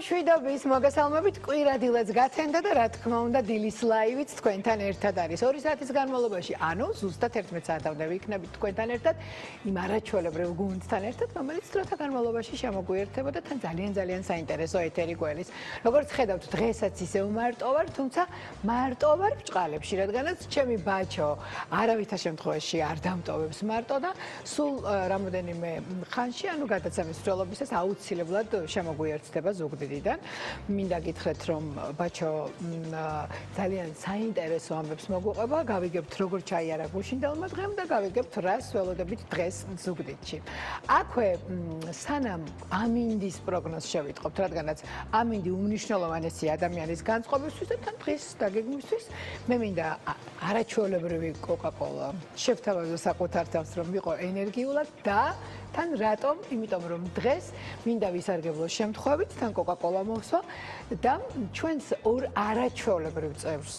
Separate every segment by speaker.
Speaker 1: მშვიდობის მოგესალმებით, კვირადილაც გათენდა და რა თქმა უნდა დილის ლაივიც თქვენთან ერთად არის. 2 საათის განმავლობაში, ანუ ზუსტად 11 საათამდე ვიქნებით თქვენთან ერთად იმ არაჩვეულებრივ გუნდთან ერთად, რომელიც დროთა განმავლობაში შემოგვიერთება და თან ძალიან საინტერესო ეთერი გველის. როგორც ხედავთ, დღესაც ისევ მარტო ვარ, თუმცა მარტო ვარ ბჭყალებში, რადგანაც ჩემი ბაჩო არავითარ შემთხვევაში არ დამტოვებს მარტო და სულ რამოდენიმე ხანში, ანუ გადაცემის მსვლელობისას აუცილებლად შემოგვიერთდება ზუგდიდიდან. მინდა გითხრათ, რომ ბაჩო ძალიან საინტერესო ამბებს მოგვყვება, გავიგებთ როგორ ჩაიარა გუშინდელმა დღემ და გავიგებთ რას ველოდებით დღეს ზუგდიდში. აქვე სანამ ამინდის პროგნოზს შევიტყობთ, რადგანაც ამინდი უმნიშვნელოვანესი ადამიანის განწყობისთვის და თან დღის დაგეგმვისთვის, მე მინდა არაჩვეულებრივი კოკა-კოლა შევთავაზო საკუთარ თავს, რომ ვიყო ენერგიულად და თან რატომ? იმიტომ რომ დღეს მინდა ვისარგებლო შემთხვევით, თან კოკა-კოლა მოვსვა და ჩვენს ორ არაჩვეულებრივ წევრს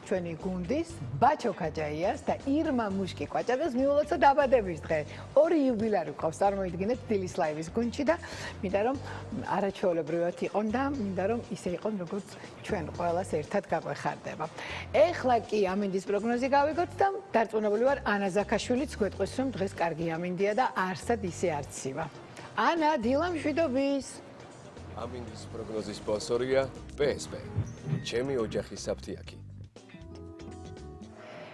Speaker 1: ჩვენი გუნდის ბაჩო ქაჯაიას და ირმა მუშკი-კვაჭაძეს მიულოცა დაბადების დღე. 2 იუბილარი გვყავს, წარმოიდგინეთ დილის ლაივის გუნდში და მინდა რომ არაჩვეულებრივად იყონ და მინდა რომ ისე იყონ, როგორც ჩვენ ყველას ერთად გაგვეხარდება. ეხლა კი ამინდის პროგნოზი გავიგოთ და დარწმუნებული ვარ, ანა ზაქაშვილიც გვეტყვის, რომ დღეს კარგი ამინდია და არსად ისე არცივა. ანა, დილა მშვიდობის.
Speaker 2: ამინდის პროგნოზის სპონსორია PSP. ჩემი ოჯახის საფთიაქი.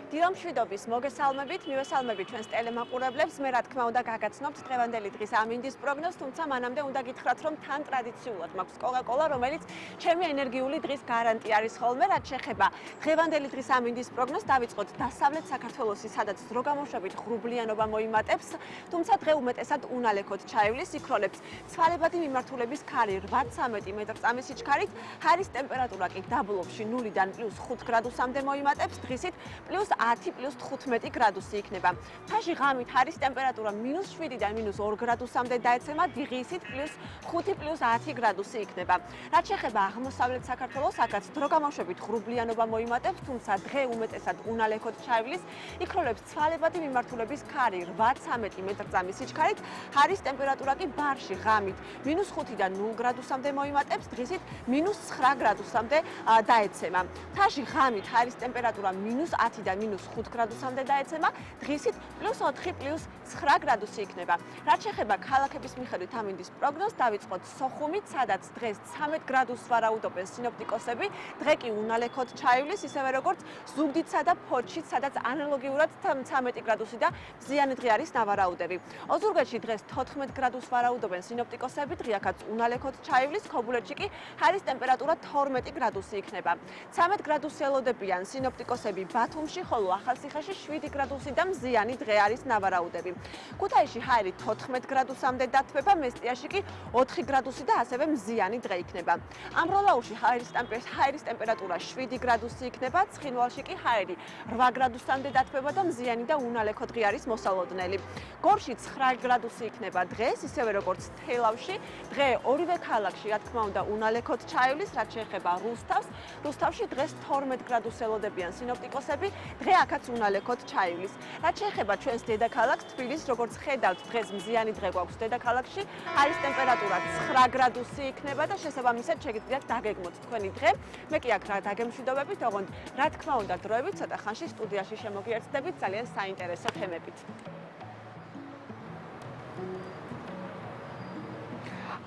Speaker 3: დილა მშვიდობის, მოგესალმებით, მივესალმებით ჩვენს ტელემაყურებლებს. მე რა თქმა უნდა გაგაცნობთ დღევანდელი დღის ამინდის პროგნოზს, თუმცა მანამდე უნდა გითხრათ, რომ თან ტრადიციულად მაქვს კოკა-კოლა, რომელიც ჩემი ენერგიული დღის გარანტი არის ხოლმე. რაც შეეხება დღევანდელი დღის ამინდის პროგნოზს, დავიწყოთ დასავლეთ საქართველოსი, სადაც დრო გამოშვებით ღრუბლიანობა მოიმატებს, თუმცა დღე უმეტესად უნალექოდ ჩაივლის, იქროლებს ცვალებადი მიმართულების ქარი 8-13 მეტრ-წამის სიჩქარით, ჰაერის ტემპერატურა კი დაბლობში 0-დან +5 გრადუსამდე მოიმატებს, დღისით +10-15 გრადუსი იქნება. თაში ღამით ჰაერის ტემპერატურა -7-დან -2 გრადუსამდე დაეცემა, დღისით +5-10 გრადუსი იქნება. რაც შეეხება აღმოსავლეთ საქართველოს, აქაც დრო გამოშვებით ღრუბლიანობა მოიმატებს, თუმცა დღე უმეტესად უნალექოდ ჩაივლის, იქროლებს ცვალებადი მიმართულების ქარი 8-13 მეტრ-წამის სიჩქარით, ჰაერის ტემპერატურა კი ბარში ღამით -5-დან 0 გრადუსამდე მოიმატებს, დღისით -9 გრადუსამდე დაეცემა. თაში ღამით ჰაერის ტემპერატურა -10-დან -5 გრადუსამდე დაეცემა, დღისით +4-+9 გრადუსი იქნება. რაც შეეხება ქალაქების მიხედვით ამინდის პროგნოზს, დავიწყოთ სოხუმით, სადაც დღეს 13 გრადუსს ვარაუდობენ სინოპტიკოსები, დღე კი უნალექოდ ჩაივლის, ისევე როგორც ზუგდიდსა და ფოთშიც, სადაც ანალოგიურად 13 გრადუსი და მზიანი დღე არის ნავარაუდები. ოზურგეთში დღეს 14 გრადუსს ვარაუდობენ სინოპტიკოსები, დღე აქაც უნალექოდ ჩაივლის, ქობულეთში კი ჰაერის ტემპერატურა 12 გრადუსი იქნება. 13 გრადუსი ელოდებიან სინოპტიკოსები ბათუმში, ხოლო ახალციხეში 7 გრადუსი და მზიანი დღე არის ნავარაუდები. ქუთაისში ჰაერი 14 გრადუსამდე დათბება, მესტიაში კი 4 გრადუსი და ასევე მზიანი დღე იქნება. ამბროლაურში ჰაერის ტემპერატურა 7 გრადუსი იქნება, ცხინვალში კი ჰაერი 8 გრადუსამდე დათბება და მზიანი და უნალექო დღე არის მოსალოდნელი. გორში 9 გრადუსი იქნება დღეს, ისევე როგორც თელავში, დღე ორივე ქალაქში, რა თქმა უნდა, უნალექოდ ჩაივლის, რაც შეეხება რუსთავში დღეს 12 გრადუსს ელოდებიან სინოპტიკოსები, დღე აქაც უნალექოდ ჩაივლის. რაც შეეხება ჩვენს დედაქალაქს თბილისს, როგორც ხედავთ, დღეს მზიანი დღე გვაქვს დედაქალაქში, ჰაერის ტემპერატურა 9 გრადუსი იქნება და შესაბამისად შეგიძლიათ დაგეგმოთ თქვენი დღე. მე კი აქ რა დაგემშვიდობებით, ოღონდ რა თქმა უნდა, დროებით ცოტა ხანში სტუდიაში შემოგიერთდებით ძალიან საინტერესო თემებით.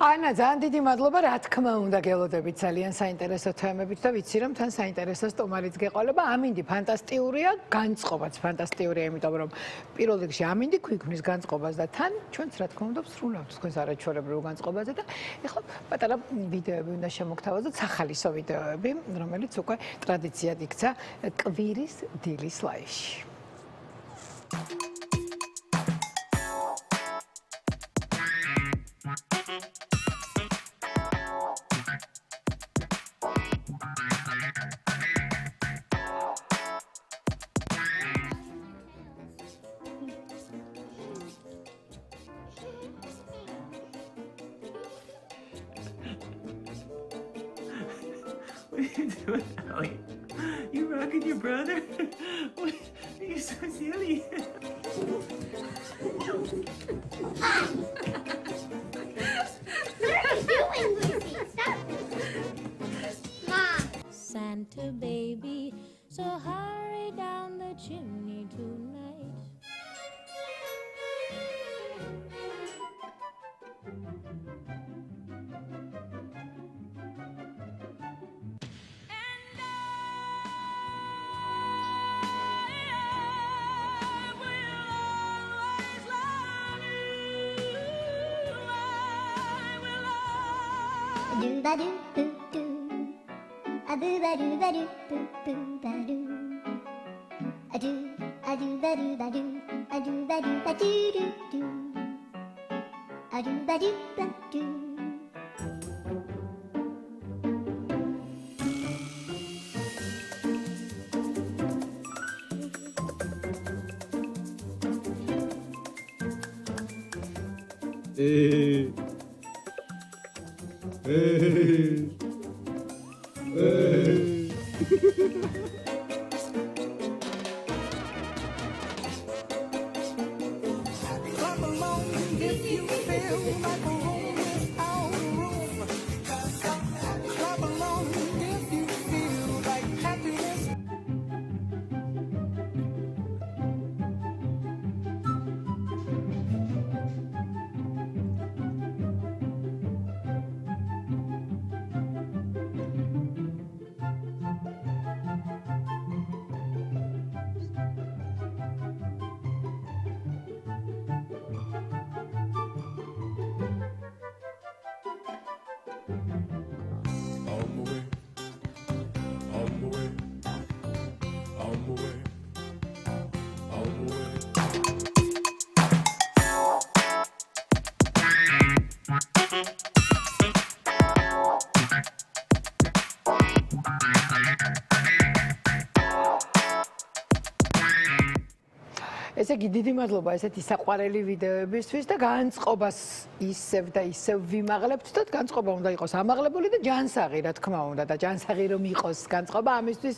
Speaker 1: ანა, ძალიან დიდი მადლობა, რა თქმა უნდა, გელოდებით ძალიან საინტერესო თემებით და ვიცი რომ თან საინტერესო სტუმარიც გეყოლება. ამინდი ფანტასტიურია, განწყობაც ფანტასტიურია, იმიტომ რომ პირველ რიგში ამინდი გვიქმნის განწყობას და თან ჩვენც რა თქმა უნდა ვსრულავთ თქვენს არაჩვეულებრივ განწყობაზე და ეხლა პატარა ვიდეოები უნდა შემოგთავაზოთ, სახალისო ვიდეოები, რომელიც უკვე ტრადიციად იქცა კვირის დილის ლაივში.
Speaker 4: What are you doing, Allie? You rocking your brother? What? You're so silly.
Speaker 5: What are you doing, Lucy? Stop.
Speaker 1: ესე იგი დიდი მადლობა ესეთი საყვარელი ვიდეოებისთვის და განწყობას ისევ და ისევ ვიმაღლებთ და განწყობა უნდა იყოს ამაღლებული და ჯანსაღი რა თქმა უნდა და ჯანსაღი რომ იყოს განწყობა ამისთვის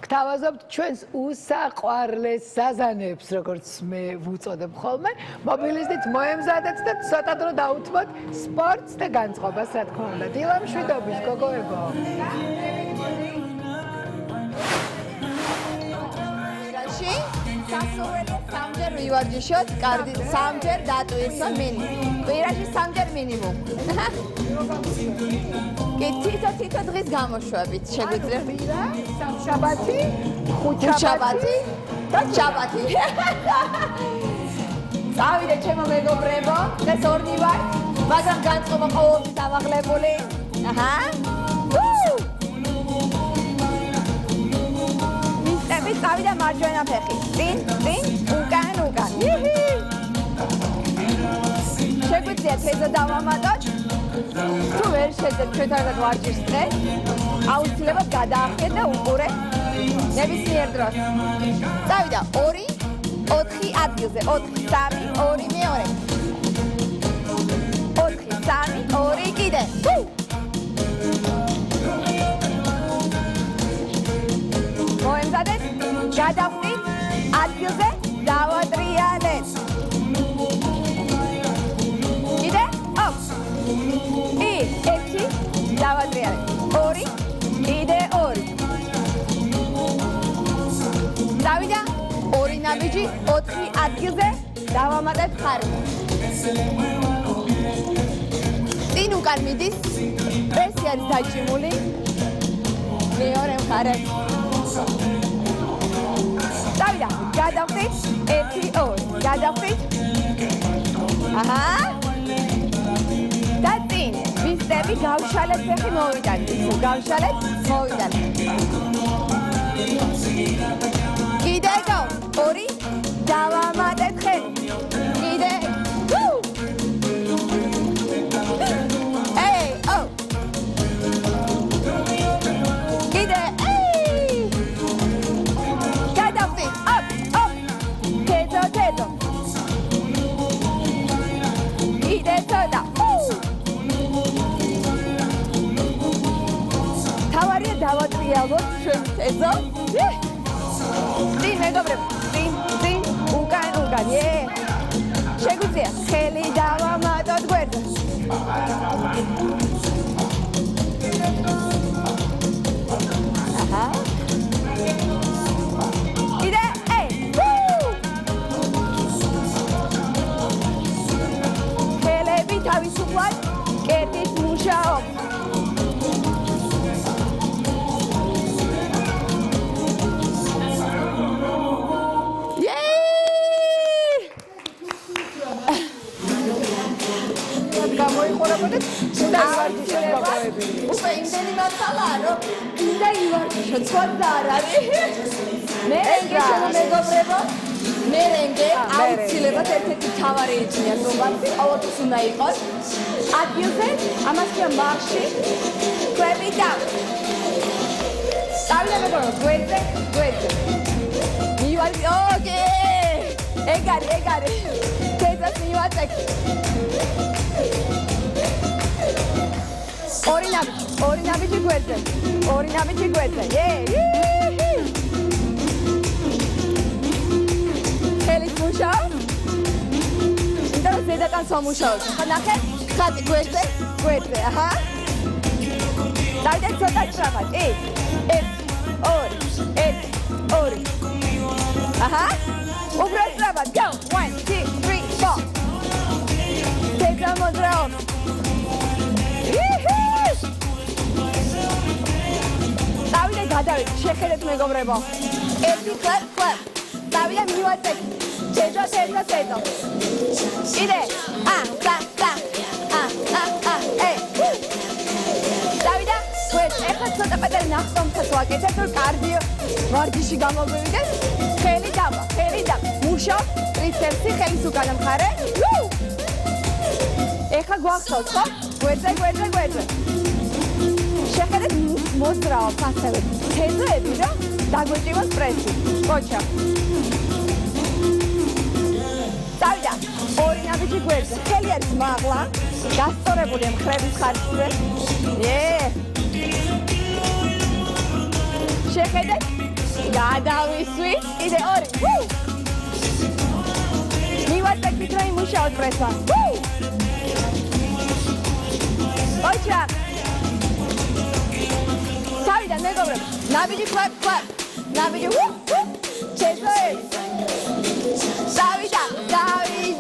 Speaker 1: გთავაზობთ ჩვენს უსაყვარლეს საზანებს როგორც მე ვუწოდებ ხოლმე მობილიზდით მოემზადეთ და ცოტა დრო დაუთმოთ სპორტს და განწყობას რა თქმა უნდა დილა მშვიდობის გოგოებო
Speaker 5: სასურველი სამჯერ ვივარჯიშოთ, კარგი სამჯერ დატვირთო მინიმუმ. კვირაში სამჯერ მინიმუმ. კი თითო დღის გამოშვებით შეგვიძლია.
Speaker 1: შაბათი,
Speaker 5: ხუთშაბათი და შაბათი. წავიდეთ ჩემო მეგობრებო, დღეს ორნი ვარ, მაგრამ განწყობა ყოველთვის ამაღლებული. აჰა. წავიდა მარჯვენა ფეხი. წინ, უკან. შეგვიძლია თეზო დავამატოთ. თუ ვერ შეძლებთ ჩვენთან ვარჯიშს დღეს, აუცილებლად გადაახიეთ და უყურეთ ნებისმიერ დროს. წავიდა 2, 4 ადგილზე. 4, 3, 2 მეორე. 4, 3, 2 კიდე. მოემზადეთ. გადავხვით ადგილზე დავატრიალეთ. კიდე 1 დავატრიალეთ. 2 კიდე 2. დავიდა 2 ნაბიჯი 4 ადგილზე დავამატეთ ხარი. წინ უკან მიდის. პრესი არის დაჭიმული. მეორე მხარე. დავიდა, გადავხდით, 1, 2, გადავხდით. აჰა. და წინ, ვისტები, გავშალეთ ფეხი მოვიდანთ. გავშალეთ, მოვიდანთ. კიდე 2, დავამატეთ ხელი. კიდე. კიდე. თავარია დავატრიალოთ ჩვენ თეზო. წინ მეგობრებო, წინ, უკან. შეგვიძლია ხელი დავამატოთ გვერდზე. აჰა. კიდე, ხელები თავისუფლად კედით მუშაობს.
Speaker 1: ელაპარაკობდეთ, უნდა ივარჯიშოთ მოგავები.
Speaker 5: უკვე იმდენი მართალაა, რომ უნდა ივარჯიშოთ, სხვა და არ არის. მერენგე შენო მეგობრებო, მერენგე აუცილებლად ერთ-ერთი თავარი ეჭვია ზოგადად, ყოველთვის უნდა იყოს. ადგილზე, ამასია მარში, კვები და დავიდა მეგობრებო, გვერდზე. მივარდი, ოკეი. ეგარი. თეზას მივაწეკ. ორი ნაბიჯი გვერდზე. ხელით მუშაობ? იმიტომ რომ ზედაკანს ვამუშაოთ. ხა ნახე, ხატი გვერდზე, აჰა. დავიდე ცოტა სწრაფად. 1 2 აჰა. უბრალოდ სწრაფად. Go. 1 2 3 4. თეზა მოძრაობ. დავიდე გადავიდე, შეხედეთ მეგობრებო. ერთი კლაპ. დავიდე მივაწეკ. თეზა. იდე. დავიდე, ეხლა ცოტა პატარა ნახტომსაც ვაკეთებ, რომ კარდიო ვარჯიში გამოგვივიდეს. ხელი დაბა. მუშაობ, ტრიცეპსი, ხელის უკანა მხარე. ეხლა გვახსოვს, ხო? გვერდზე. შეხედეთ მოძრაობს ასევე თეზოები, რომ დაგვეჭიროს პრესი. კოჩა. დავიდა, ორი ნაბიჯი გვერდზე. ხელი არის მაღლა, გასწორებული მხრების ხარჯზე. შეხედეთ, გადავისვი. კიდე 2. მივაწექით, რომ იმუშაოთ პრესმა. კოჩა. დავიდა მეგობრებო, ნაბიჯი კლაპ. ნაბიჯი ჩეზოები. დავიდა.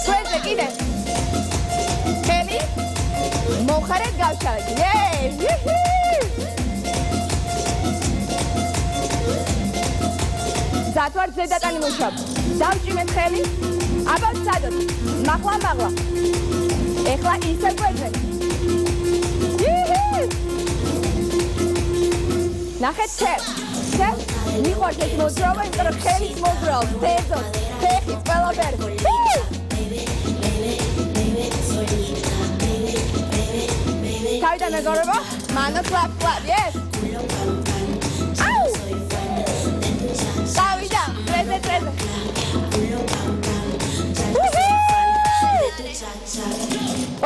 Speaker 5: გვერდზე კიდე. ხელი მოხარეთ გავშალეთ. ზათვარ ზედაკანი მუშაობ. დავჭიმეთ ხელი. აბა ვცადოთ. მაღლა. ეხლა ისე გვერდზე. ნახეთ ჩერ. მიყვარს ეს მოძრაობა, იმიტომ რომ ხელით მოძრაობს, თეზოს, ფეხით, ყველაფერი. თავიდან მეგობრებო, მანო კლაპ, yes. აუ! დავიდა, პრეზე.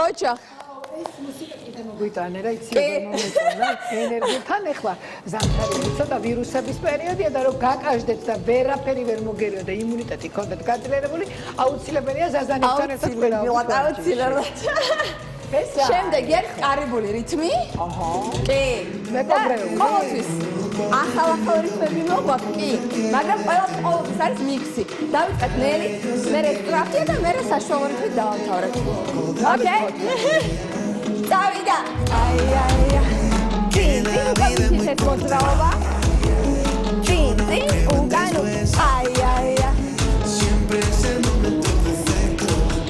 Speaker 5: ოჩა.
Speaker 1: მოგვიტანა რა იცი როგორ მომეწონა ენერგითან ახლა ზამთარი ცოტა ვირუსების პერიოდია და რომ გაკაშდეთ და ვერაფერი ვერ მოგერიო და იმუნიტეტი გქონდეთ გაძლიერებული აუცილებელია ზაზანებთან ერთად ყველა
Speaker 5: აუცილებლად. შემდეგ ერთ კარიბული რითმი. აჰა. კი. მეგობრებო, ყოველთვის ახალ რითმები მოგვაქვს, კი. მაგრამ ყოველთვის არის მიქსი. დავიწყეთ ნელი, მერე სტრაფია და მერე საშუალო რითმით დავამთავრებთ. ოკეი? დავიდა. წინ უკან მოძრაობა. წინ უკან.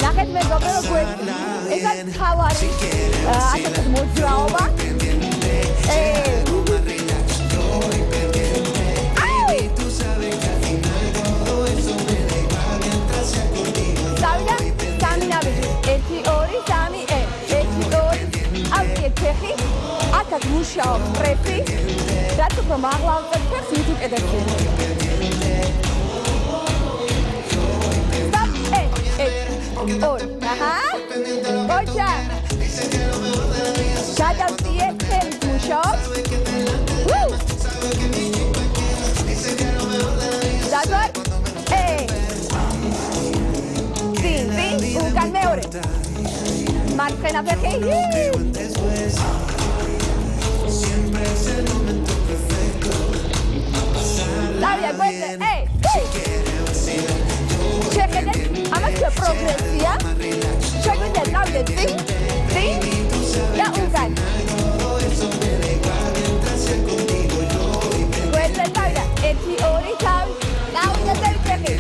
Speaker 5: ნახეთ მეგობრებო, გვერდზე. ესაც თავარი. ასეთი მოძრაობა. დავიდა, სამი ნაბიჯი. 1 2 3 ფეხი, აკაც მუშაობს პრესი, რაც უფრო მაღლა ავწევთ ფეხს, მით უკეთებს. ორი, აჰა, კოჩა. გადავწიე, ხელით მუშაობს. დადვარ, წინ, უკან მეორე. მარცხენა ფეხი. დავიდა გვერდზე, შეხედეთ, ამას პროგრესია. შეგვიძლია დავიდეთ წინ და უკან. გვერდზე დავიდა, 1 2 თავი, დავიდა ფეხი.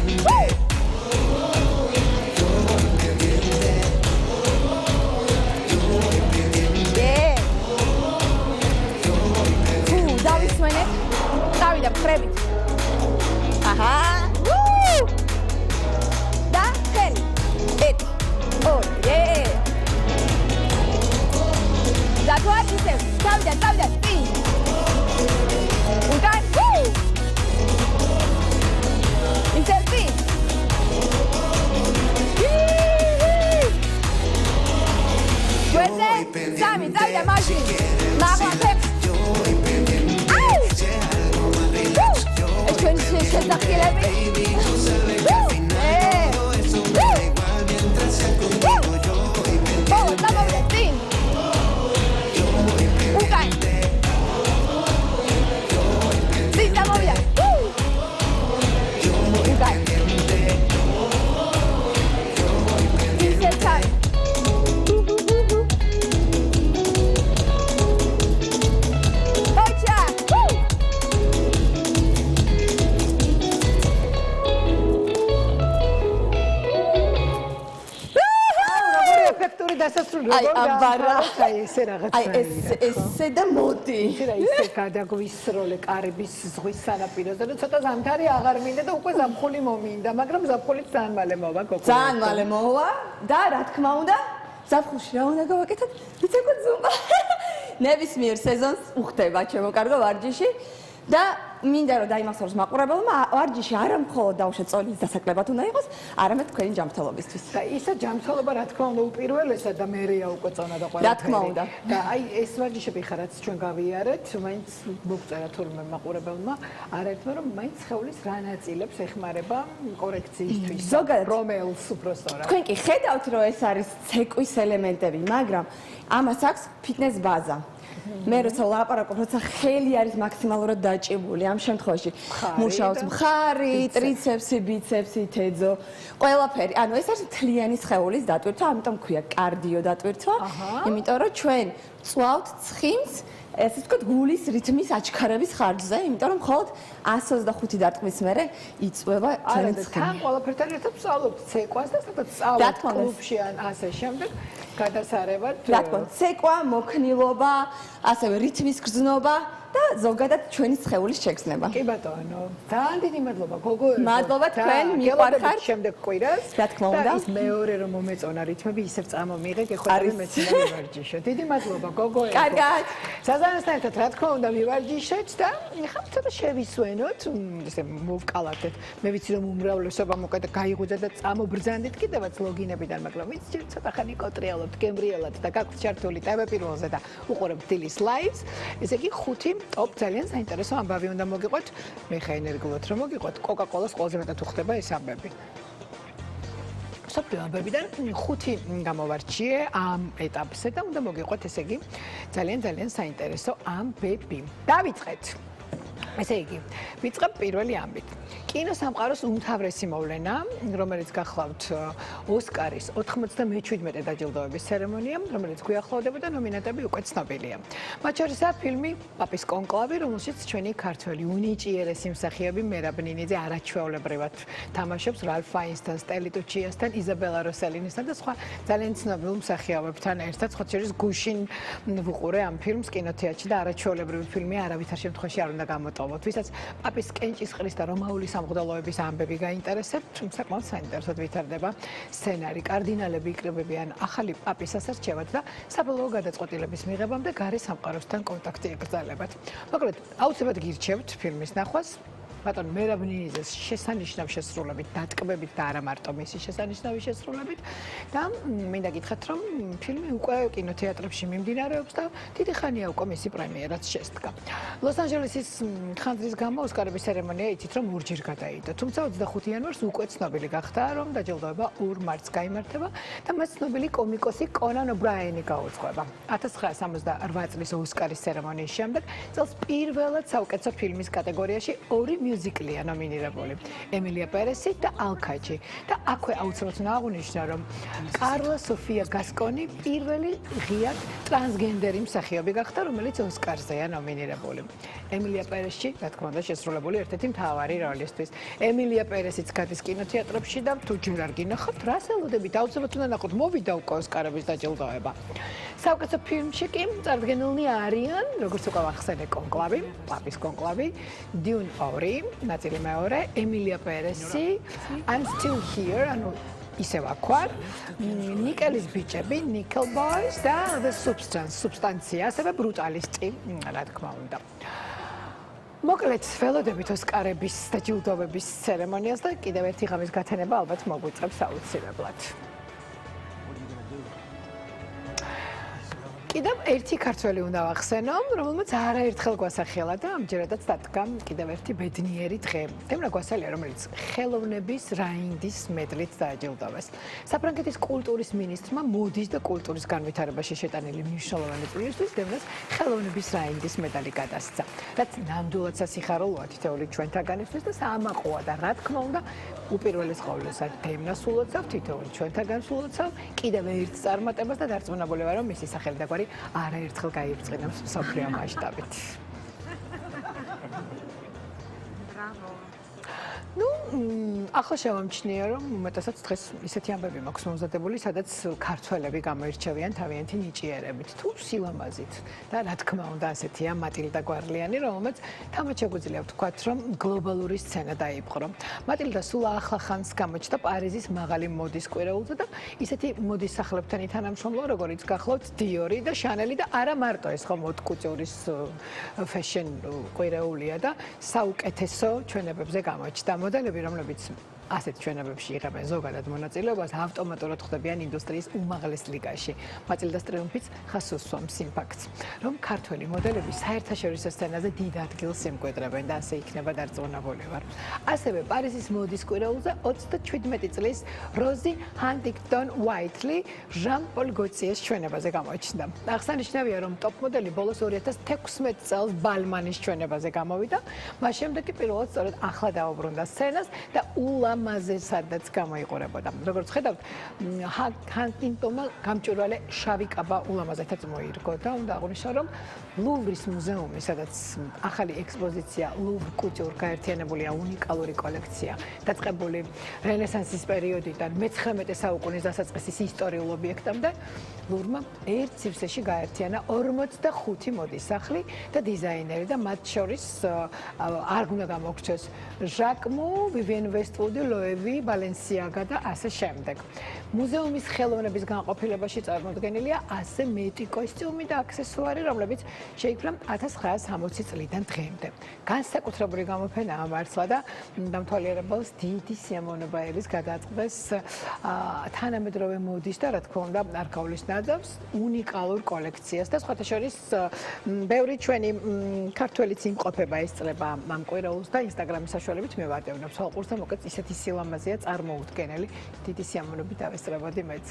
Speaker 5: მოსახილები. ბოლო დამოვიდა წინ. უკან. წინ დამოვიდა. უკან. ისეცარ. ოჩა.
Speaker 1: ეფექტური დასასრული
Speaker 5: აი, აბარა.
Speaker 1: აი ესე რაღაცა.
Speaker 5: აი ესე და მოდი.
Speaker 1: იცი რა ისე გადაგვისროლე კარიბის ზღვის სანაპიროზე და ცოტა ზამთარი აღარ მინდა და უკვე ზაფხული მომინდა, მაგრამ ზაფხულიც ძალიან მალე მოვა გოგო.
Speaker 5: ძალიან მალე მოვა და რა თქმა უნდა ზაფხულში რა უნდა გავაკეთოთ? ვიცი ზუმბა. ნებისმიერ სეზონს უხდება ჩემო კარგო ვარჯიში და მინდა რომ დაიმახსოვროს მაყურებელმა ვარჯიში არა მხოლოდ დაუშვათ წოლის დასაკლებად უნდა იყოს, არამედ თქვენი ჯანმრთელობისთვის.
Speaker 1: და ისა ჯანმრთელობა რა თქმა უნდა უპირველესად და მერეა უკვე წონა და ყველაფერი.
Speaker 5: რა თქმა უნდა.
Speaker 1: და აი ეს ვარჯიშები ხა რაც ჩვენ გავიარეთ, მაინც მოგწერა თურმე მაყურებელმა, არაერთმა რომ მაინც ხეულის რა ნაწილებს ეხმარება კორექციისთვის.
Speaker 5: ზოგადად
Speaker 1: რომელს უпростоრად.
Speaker 5: თქვენ კი ხედავთ რომ ეს არის ცეკვის ელემენტები, მაგრამ ამას აქვს ფიტნეს ბაზა. მე როცა ვლაპარაკობ, როცა ხელი არის მაქსიმალურად დაჭიმული, ამ შემთხვევაში მუშაობს მხარი, ტრიცეპსი, ბიცეპსი, თეძო, ყველაფერი. ანუ ეს არის მთლიანი სხეულის დატვირთვა, ამიტომ ქვია კარდიო დატვირთვა, იმიტომ რომ ჩვენ წვავთ ცხიმს, ესე ვთქვათ, გულის რითმის აჩქარების ხარჯზე, იმიტომ რომ მხოლოდ 125 დარტყმის მერე იწვევა ჩვენი ცხიმი.
Speaker 1: თან ყველაფერთან ერთად ვსწავლობთ ცეკვას და სადაც სწავლობთ კლუბში ან ასე შემდეგ გადასარევად.
Speaker 5: რა თქმა უნდა, ცეკვა, მოქნილობა, ასევე რითმის გრძნობა და ზოგადად ჩვენი სხეულის შეგრძნება.
Speaker 1: კი ბატონო, ძალიან დიდი მადლობა გოგო.
Speaker 5: მადლობა თქვენ მიყვარხართ
Speaker 1: შემდეგ კვირას.
Speaker 5: რა თქმა უნდა.
Speaker 1: და ის მეორე რომ მომეწონა რითმები ისევ წამომიღე, გეხვეწები მეც მივარჯიშო. დიდი მადლობა გოგო.
Speaker 5: კარგად.
Speaker 1: საზანასთან ერთად რა თქმა უნდა მივარჯიშეთ და ეხლა ცოტა შევისვენოთ, ესე მოვკალათეთ. მე ვიცი რომ უმრავლესობა მოკედა გაიღვიძა და წამობრძანდით კიდევაც ლოგინებიდან, მაგრამ ვიცი ჯერ ცოტა ხანი კოტრიალობთ, გემრიელად და გაქვთ ჩართული ტევე პირველზე და უყურებთ დილის ლაივს. ესე იგი 5 ტოპ ძალიან საინტერესო ამბავი უნდა მოგიყვეთ. მე ხა ენერგიულად რომ მოგიყვეთ, კოკა-კოლას ყველაზე მეტად უხდება ეს ამბები. სოფლიო ამბებიდან 5 გამოვარჩიე ამ ეტაპზე და უნდა მოგიყვეთ, ესე იგი ძალიან საინტერესო ამბები. დავიწყეთ. ესე იგი, ვიწყებ პირველი ამბით. კინოსამყაროს უმთავრესი მოვლენა, რომელიც გახლავთ ოსკარის 97 დაჯილდოების ცერემონია, რომელიც გვიახლოვდება და ნომინანტები უკვე ცნობილია. მათ შორისაა ფილმი პაპის კონკლავი, რომელშიც ჩვენი ქართველი უნიჭიერესი მსახიობი მერაბ ნინიძე არაჩვეულებრივად თამაშობს რალფ ფაინსთან, სტელი ტუჩიასთან, იზაბელა როსელინისთან და სხვა ძალიან ცნობილ მსახიობებთან ერთად. სხვა შორის გუშინ ვუყურე ამ ფილმს კინოთეატრში და არაჩვეულებრივი ფილმია, არავითარ შემთხვევაში არ უნდა გამოტოვოთ. ვისაც პაპის კენჭისყრის და რომაული სამღვდელოების ამბები გაინტერესებთ, საკმაოდ საინტერესოდ ვითარდება სცენარი. კარდინალები იკრიბებიან ახალი პაპის ასარჩევად და საბოლოო გადაწყვეტილების მიღებამდე გარე სამყაროსთან კონტაქტი ეკრძალებათ. მოკლედ, აუცილებლად გირჩევთ ფილმის ნახვას. ბატონ მერაბ ნინიძეს შესანიშნავ შესრულებით, დატკბებით და არა მარტო მისი შესანიშნავი შესრულებით და მინდა გითხრათ, რომ ფილმი უკვე კინოთეატრებში მიმდინარეობს და დიდი ხანია უკვე მისი პრემიერაც შესდგა. ლოს-ანჯელესის ხანძრის გამო ოსკარების ცერემონია იცით, რომ ორჯერ გადაიდო. თუმცა 25 იანვარს უკვე ცნობილი გახდა, რომ დაჯილდოება 2 მარტს გაიმართება და მას ცნობილი კომიკოსი კონან ობრაენი გაუძღვება. 1968 წლის ოსკარის ცერემონიის შემდეგ წელს პირველად საუკეთესო ფილმის კატეგორიაში 2 მიუზიკლია ნომინირებული. ემილია პერესი და ალკაჩი. და აქვე აუცილებლად უნდა აღვნიშნო, რომ კარლა სოფია გასკონი პირველი ღია ტრანსგენდერი მსახიობი გახდა, რომელიც ოსკარზეა ნომინირებული. ემილია პერესი, რა თქმა უნდა, შესრულებული ერთ-ერთი მთავარი როლისთვის. ემილია პერესიც გადის კინოთეატრებში და თუ ჯერ არ გინახავთ, რას ელოდებით? აუცილებლად უნდა ნახოთ, მოვიდა უკვე ოსკარების დაჯილდოება. საუკეთესო ფილმში კი წარდგენილნი არიან, როგორც უკვე ახსენე, კონკლავი, პაპის კონკლავი, დიუნ 2, ნაწილი მეორე, ემილია პერესი, I'm Still Here, ანუ ისევ აქ ვარ, ნიკელის ბიჭები, Nickel Boys და The Substance, სუბსტანცია, ასევე ბრუტალისტი, რა თქმა უნდა. მოკლედ, ველოდებით ოსკარების დაჯილდოების ცერემონიას და კიდევ ერთი ღამის გათენება ალბათ მოგვიწევს აუცილებლად. კიდევ ერთი ქართველი უნდა ვახსენო, რომელმაც არაერთხელ გვასახელა და ამჯერადაც დადგა კიდევ ერთი ბედნიერი დღე. დემრა გვასალია, რომელიც ხელოვნების რაინდის მედლით დააჯილდოვეს. საფრანგეთის კულტურის მინისტრმა მოდის და კულტურის განვითარებაში შეტანილი მნიშვნელოვანი წვლილისთვის დემრას ხელოვნების რაინდის медали გადასცა. რაც ნამდვილად სასიხარულოა თითოეული ჩვენთაგანისთვის და საამაყოა და რა თქმა უნდა, უპირველეს ყოვლისა დემრას ულოცავ, თითოეული ჩვენთაგან ულოცავ, კიდევ ერთ წარმატებას და დარწმუნებული ვარ, რომ მისი სახელი და გვარი არაერთხელ გაიბრწყინებს მსოფლიო მასშტაბით. ახლა შევამჩნია, რომ უმეტესად დღეს ისეთი ამბები მაქვს მომზადებული, სადაც ქართველები გამოირჩევიან თავიანთი ნიჭიერებით, თუ სილამაზით. და რა თქმა უნდა, ასეთია მატილდა გვარლიანი, რომელმაც თამათ შეგვიძლია ვთქვათ, რომ გლობალური სცენა დაიპყრო. მატილდა სულ ახლა ხანს გამოჩნდა პარიზის მაღალი მოდის კვირეულზე და ისეთი მოდის სახლებთან ითანამშრომლო, როგორიც გახლავთ დიორი და შანელი და არა მარტო ეს ხომ ოტკუწურის ფეშენ კვირეულია და საუკეთესო ჩვენებებზე გამოჩნდა მოდელები, რომლებიც ასეთ ჩვენებებში იღებენ ზოგადად მონაწილეობას, ავტომატურად ხდებიან ინდუსტრიის უმაღლეს ლიგაში. მატილდას ტრიუმფიც ხაზს უსვამს იმ ფაქტს, რომ ქართველი მოდელები საერთაშორისო სცენაზე დიდ ადგილს ემკვიდრებენ და ასე იქნება დარწმუნებული ვარ. ასევე პარიზის მოდის კვირეულზე 37 წლის როზი ჰანტინგტონ უაიტლი ჟან-პოლ გოციეს ჩვენებაზე გამოჩნდა. აღსანიშნავია, რომ ტოპ მოდელი ბოლოს 2016 წელს ბალმანის ჩვენებაზე გამოვიდა, მას შემდეგ კი პირველად სწორედ ახლა დაუბრუნდა სცენას და ამაზე სადაც გამოიყურებოდა. როგორც ხედავთ, ჰანტინგტონმა გამჭვირვალე შავი კაბა ულამაზეთაც მოირგო და უნდა აღვნიშნო, რომ ლუვრის მუზეუმი, სადაც ახალი ექსპოზიცია ლუვ კუჭურ გაერთიანებულია უნიკალური კოლექცია, დაწყებული რენესანსის პერიოდიდან მე-19 საუკუნის დასაწყისის ისტორიულ ობიექტამდე, ლუვრმა ერთ სივრცეში გაერთიანა 45 მოდის სახლი და დიზაინერი და მათ შორის არ უნდა გამოგრჩეს ჟაკმუ, ვივიენ ვესტვუდი, ლოევი, ბალენსიაგა და ასე შემდეგ. მუზეუმის ხელოვნების განყოფილებაში წარმოდგენილია ასე მეტი კოსტიუმი და აქსესუარი, რომლებიც შეიქმნა 1960 წლიდან დღემდე. განსაკუთრებული გამოფენაა მართლა და დამთვალიერებელს დიდი სიამოვნება ერის გადაწყდეს თანამედროვე მოდის და რა თქმა უნდა არქაულის ნაძავს უნიკალურ კოლექციას და სხვათა შორის ბევრი ჩვენი ქართველიც იმყოფება ესწრება ამ კვირეულს და ინსტაგრამის საშუალებით მევადევნებს ხალხურს და მოკაც ისეთი სილამაზეა წარმოუდგენელი. დიდი სიამოვნებით დავესწრებოდი მეც.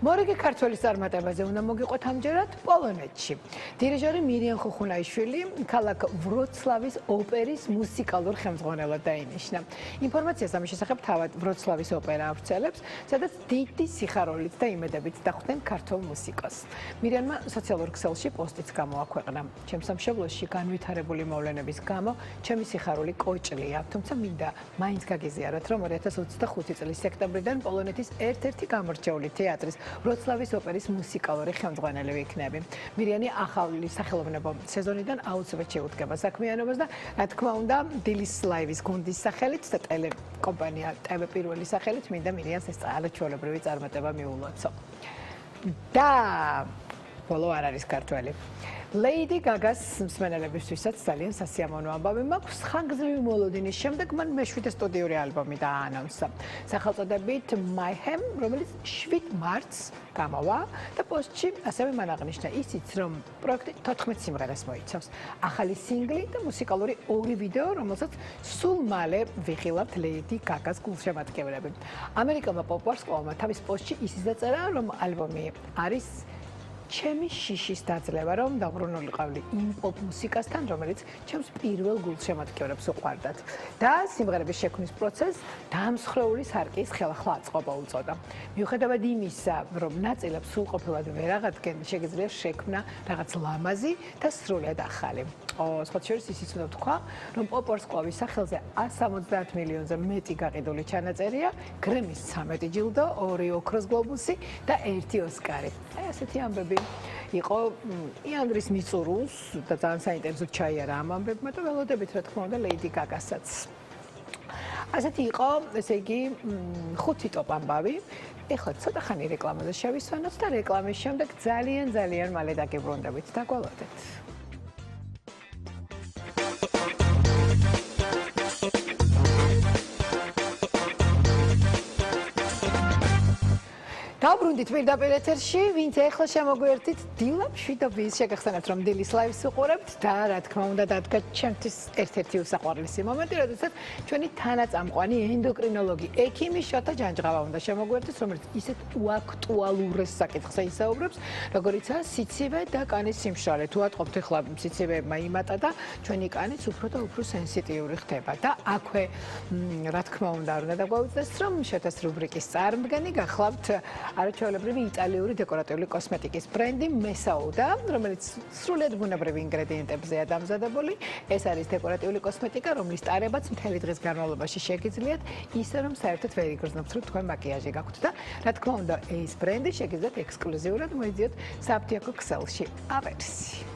Speaker 1: მორიგი ქართველის წარმატებაზე უნდა მოგიყვეთ ამჯერად პოლონეთში. დირიჟორი მირიან ხუხუნაიშვილი ქალაქ ვროცლავის ოპერის მუსიკალურ ხელმძღვანელად დაინიშნა. ინფორმაციას ამის შესახებ თავად ვროცლავის ოპერა ავრცელებს, სადაც დიდი სიხარულით და იმედებით დახვდნენ ქართულ მუსიკოს. მირიანმა სოციალურ ქსელში პოსტიც გამოაქვეყნა. ჩემს სამშობლოში განვითარებული მოვლენების გამო ჩემი სიხარული კოჭლია, თუმცა მინდა მაინც გაგიზიაროთ, რომ 2025 წლის სექტემბრიდან პოლონეთის ერთ-ერთი გამორჩეული თეატრის ვროცლავის ოპერის მუსიკალური ხელმძღვანელი ვიქნები. მირიანი ახალი სახელოვნებო სეზონიდან აუცილებლად შეუდგება საქმიანობას და რა თქმა უნდა, დილის ლაივის გუნდის სახელით და ტელეკომპანია TV პირველი სახელით მინდა მირიანს ეს წარჩვეულებრივი წარმატება მიულოცო. და ბოლო არ არის ქართველი. ლეიდი გაგას მსმენელებისთვისაც ძალიან სასიამოვნო ამბავი მაქვს. ხანგრძლივი მოლოდინის შემდეგ მან მე-7 სტუდიური ალბომი დააანონსა. სახელწოდებით Mayhem, რომელიც 7 მარტს გამოვა და პოსტში ასევე მან აღნიშნა ისიც, რომ პროექტი 14 სიმღერას მოიცავს. ახალი სინგლი და მუსიკალური 2 ვიდეო, რომელსაც სულ მალე ვიხილავთ ლეიდი გაგას გულშემატკივრები. ამერიკელმა პოპ-ვარსკვლავმა თავის პოსტში ისიც დაწერა, რომ ალბომი არის ჩემი შიშის დაძლევა, რომ დაბრუნულიყავი იმ პოპ მუსიკასთან, რომელიც ჩემს პირველ გულშემატკივრებს უყვარდათ. და სიმღერების შექმნის პროცესს დამსხრეული სარკის ხელახლა აწყობა უწოდა. მიუხედავად იმისა, რომ ნაწილებს სრულყოფილად ვერ აღადგენ, შეგიძლია შექმნა რაღაც ლამაზი და სრულად ახალი. სხვათა შორის ისიც უნდა ვთქვა, რომ პოპ-ვარსკვლავის სახელზე 170 მილიონზე მეტი გაყიდული ჩანაწერია, გრემის 13 ჯილდო, 2 ოქროს გლობუსი და 1 ოსკარი. აი ასეთი ამბები იყო იანვრის მიწურულს და ძალიან საინტერესო ჩაიარა ამ ამბებმა და ველოდებით რა თქმა უნდა ლეიდი გაგასაც. ასეთი იყო, ესე იგი, 5 ტოპ ამბავი. ეხლა ცოტა ხანი რეკლამაზე შევისვენოთ და რეკლამის შემდეგ ძალიან მალე დაგიბრუნდებით. დაგვალოდეთ. დავბრუნდით პირდაპირ ეთერში, ვინც ეხლა შემოგვერთით დილა მშვიდობის. შეგახსენებთ, რომ დილის ლაივს უყურებთ და რა თქმა უნდა დადგა ჩემთვის ერთ-ერთი უსაყვარლესი მომენტი, როდესაც ჩვენი თანაწამყვანი ენდოკრინოლოგი ექიმი შოთა ჯანჯღავა უნდა შემოგვერთოს, რომელიც ისეთ უაქტუალურეს საკითხზე ისაუბრებს, როგორიცაა სიცივე და კანის სიმშრალე. თუ ატყობთ ეხლა სიცივეებმა იმატა და ჩვენი კანიც უფრო და უფრო სენსიტიური ხდება და აქვე რა თქმა უნდა არ უნდა დაგვაუწყდეს, რომ შოთას რუბრიკის წარმდგენი გახლავთ არაჩვეულებრივი იტალიური დეკორატიული კოსმეტიკის ბრენდი მესაუდა, რომელიც სრულიად ბუნებრივი ინგრედიენტებზეა დამზადებული. ეს არის დეკორატიული კოსმეტიკა, რომლის ტარებაც მთელი დღის განმავლობაში შეგიძლიათ, ისე რომ საერთოდ ვერ იგრძნობთ, რომ თქვენ მაკიაჟი გაქვთ და რა თქმა უნდა, ეს ბრენდი შეგიძლიათ ექსკლუზიურად მოიძიოთ საფთიაქო ქსელში. ავერსი.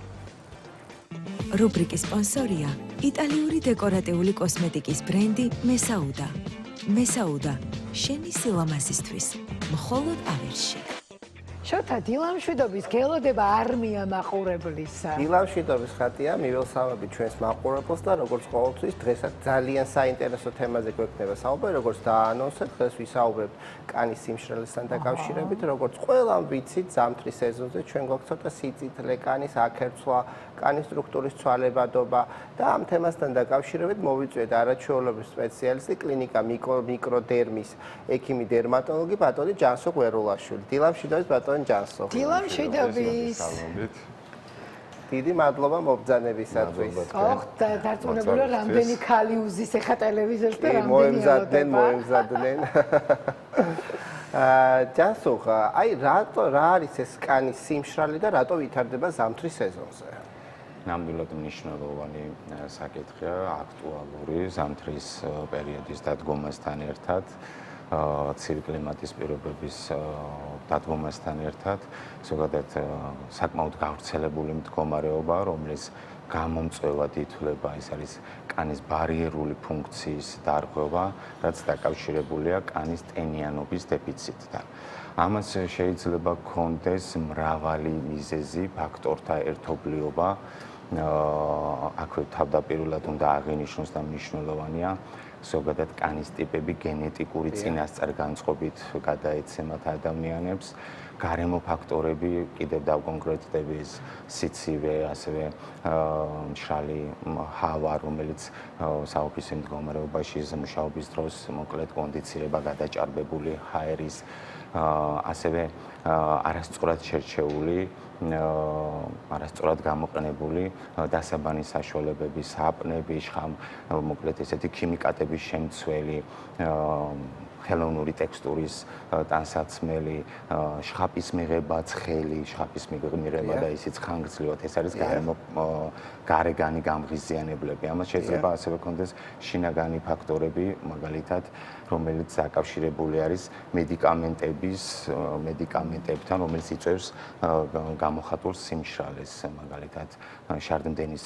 Speaker 6: რუბრიკის სპონსორია იტალიური დეკორატიული კოსმეტიკის ბრენდი მესაუდა. მესაუდა შენი სილამაზისთვის მხოლოდ ავერში.
Speaker 1: შოთა დილამშვიდობის გელოდება არმია მაყურებლისა.
Speaker 7: დილამშვიდობის ხატია, მიველსავები ჩვენს მაყურებელს და როგორც ყოველთვის დღესაც ძალიან საინტერესო თემაზე გვექნება საუბარი, როგორც დაანონსეთ, დღეს ვისაუბრებთ კანის სიმშრალესთან დაკავშირებით, როგორც ყველამ ვიცით, ზამთრის სეზონზე ჩვენ გვაქვს ცოტა სიწითლე, კანის აქერცვა, კანის სტრუქტურის ცვალებადობა და ამ თემასთან დაკავშირებით მოვიწვიეთ არაჩვეულებრივ სპეციალისტი კლინიკა მიკროდერმის ექიმი დერმატოლოგი ბატონი ჯანსო ღვერულაშვილი. დილამშვიდობის ბატონი ჯანსო.
Speaker 1: დილამშვიდობის.
Speaker 7: დიდი მადლობა მობრძანებისათვის.
Speaker 1: ოხ, დარწმუნებული რომ რამდენი ქალი უზის ეხა ტელევიზორს და რამდენი
Speaker 7: მოემზადნენ. ჯანსო, აი რა არის ეს კანის სიმშრალე და რატო ვითარდება ზამთრის სეზონზე?
Speaker 8: ნამდვილად მნიშვნელოვანი საკითხია, აქტუალური ზამთრის პერიოდის დადგომასთან ერთად, ცივი კლიმატის პირობების დადგომასთან ერთად, ზოგადად საკმაოდ გავრცელებული მდგომარეობა, რომლის გამომწვევად ითვლება ის არის კანის ბარიერული ფუნქციის დარღვევა, რაც დაკავშირებულია კანის ტენიანობის დეფიციტთან. ამას შეიძლება ჰქონდეს მრავალი მიზეზი, ფაქტორთა ერთობლიობა. აქვე თავდაპირველად უნდა აღინიშნოს და მნიშვნელოვანია ზოგადად კანის ტიპები გენეტიკური წინასწარ-განწყობით გადაეცემათ ადამიანებს, გარემო ფაქტორები, კიდევ დავკონკრეტდები ეს სიცივე, ასევე მშრალი ჰავა, რომელიც საოფისე მდგომარეობაში მუშაობის დროს მოკლედ კონდიცირება გადაჭარბებული ჰაერის, ასევე არასწორად შერჩეული, არასწორად გამოყენებული დასაბანი საშუალებები, საპნები, მოკლედ ესეთი ქიმიკატების შემცველი, ხელოვნური ტექსტურის ტანსაცმელი, შხაპის მიღება ცხელი, შხაპის მიღება და ისიც ხანგრძლივად, ეს არის გარეგანი გამღიზიანებლები. ამას შეიძლება ასევე ჰქონდეს შინაგანი ფაქტორები, მაგალითად, რომელიც დაკავშირებული არის მედიკამენტებთან, რომელიც იწვევს გამოხატულ სიმშრალეს, მაგალითად, შარდმდენის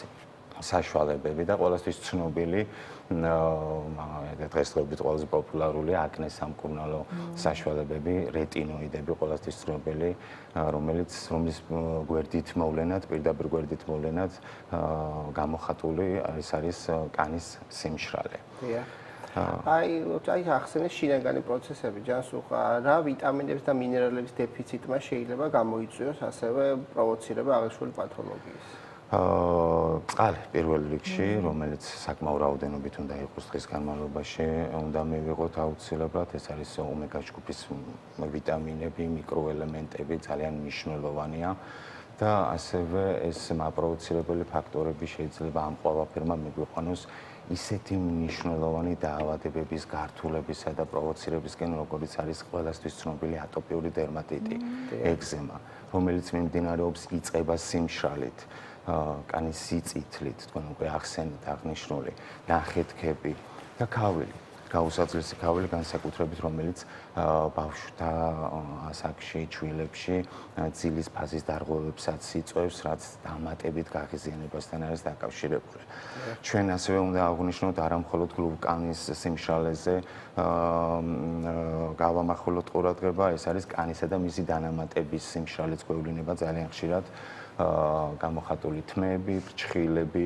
Speaker 8: საშუალებები და ყველასთვის ცნობილი დღესდღეობით ყველაზე პოპულარული აკნეს სამკურნალო საშუალებები, რეტინოიდები ყველასთვის ცნობილი, რომლის გვერდით მოვლენად, პირდაპირ გვერდით მოვლენად გამოხატული არის კანის სიმშრალე.
Speaker 7: აი ახსენეთ შინაგანი პროცესები, ჯანსო, რა ვიტამინების და მინერალების დეფიციტმა შეიძლება გამოიწვიოს, ასევე პროვოცირება აღნიშნული პათოლოგიის.
Speaker 8: წყალი პირველ რიგში, რომელიც საკმაო რაოდენობით უნდა იყოს დღის განმავლობაში, უნდა მივიღოთ აუცილებლად, ეს არის ომეგა ჯგუფის ვიტამინები, მიკროელემენტები, ძალიან მნიშვნელოვანია და ასევე ეს მაპროვოცირებელი ფაქტორები შეიძლება ამ ყველაფერმა მიგვიყვანოს ისეთი მნიშვნელოვანი დაავადებების გართულებისა და პროვოცირებისკენ, როგორც არის ყველასთვის ცნობილი ატოპიური დერმატიტი, ეგზემა, რომელიც მიმდინარეობს იწყება სიმშრალით, კანის სიწითლით, თქვენ უკვე ახსენეთ აღნიშნული, ნახეთქები და ქავილი. გაუსაძლისი ქავილი განსაკუთრებით, რომელიც ბავშვთა ასაკში, ჩვილებში ძილის ფაზის დარღვევებსაც იწვევს, რაც დამატებით გაღიზიანებასთან არის დაკავშირებული. ჩვენ ასევე უნდა აღვნიშნოთ არა მხოლოდ კანის სიმშრალეზე გავამახვილოთ ყურადღება, ეს არის კანისა და მისი დანამატების სიმშრალეც გვევლინება ძალიან ხშირად გამოხატული თმები, ფრჩხილები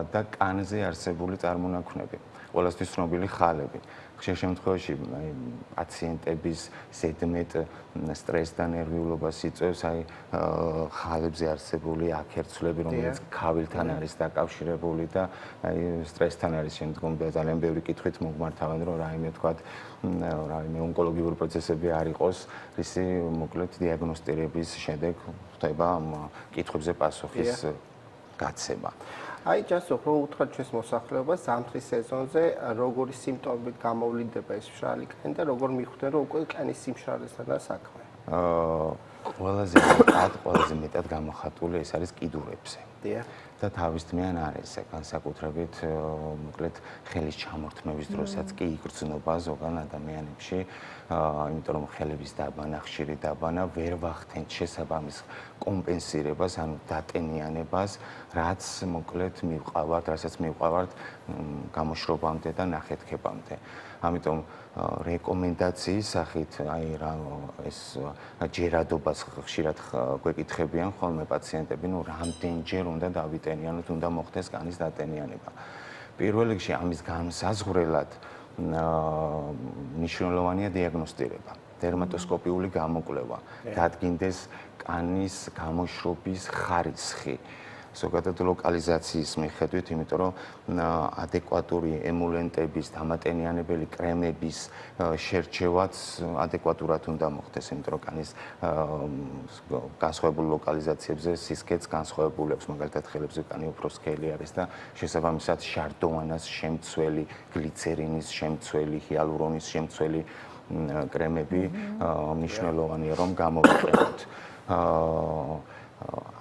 Speaker 8: და კანზე არსებული წარმონაქმნები. ყველასთვის ცნობილი ხალები. ხშირ შემთხვევაში პაციენტების ზედმეტ სტრესს და ნერვიულობას იწვევს ხალებზე არსებული აქერცვლები, რომელიც ქავილთან არის დაკავშირებული და სტრესთან არის შემდგომ და ძალიან ბევრი კითხვით მოგმართავენ, რომ რაიმე თქვათ, რაიმე ონკოლოგიური პროცესები არ იყოს, რისი მოკლედ დიაგნოსტირების შემდეგ ხდება ამ კითხვებზე პასუხის გაცემა.
Speaker 7: აი, ჯასო, რო უთხრათ ჩვენს მოსახლეობას ზამთრის სეზონზე როგორი სიმპტომებით გამოვლინდება ეს მშრალი კანი და როგორ მიხვდნენ, რომ უკვე კანის სიმშრალესთან საქმე?
Speaker 8: ყველაზე მეტად გამოხატული ეს არის კიდურებზე.
Speaker 7: დიახ.
Speaker 8: და თავისთმიან არის განსაკუთრებით მოკლედ ხელის ჩამორთმევის დროსაც კი იგრძნობა ზოგან ადამიანებში, იმიტომ რომ ხელების დაბანა, ხშირი დაბანა ვერ ვახდენთ შესაბამის კომპენსირებას, ანუ დატენიანებას, რაც მოკლედ მივყავართ, რასაც მივყავართ გამოშრობამდე და ნახეთქებამდე. ამიტომ რეკომენდაციის სახით აი რა ეს ჯერადობას ხშირად გვეკითხებიან ხოლმე პაციენტები, ნუ რამდენჯერ უნდა დავიტენიანოთ, უნდა მოხდეს კანის დატენიანება. პირველ რიგში ამის განსაზღვრელად მნიშვნელოვანია დიაგნოსტირება, დერმატოსკოპიული გამოკვლევა, დადგინდეს კანის გამოშრობის ხარისხი. ზოგადად ლოკალიზაციის მიხედვით, იმიტომ რომ ადეკვატური ემულენტების, დამატენიანებელი კრემების შერჩევაც ადეკვატურად უნდა მოხდეს, იმიტომ რომ კანის განსხვავებულ ლოკალიზაციებზე სისქეც განსხვავებული აქვს, მაგალითად ხელებზე კანი უფრო სქელი არის და შესაბამისად შარდოვანას შემცველი, გლიცერინის შემცველი, ჰიალურონის შემცველი კრემები მნიშვნელოვანია რომ გამოვიყენოთ.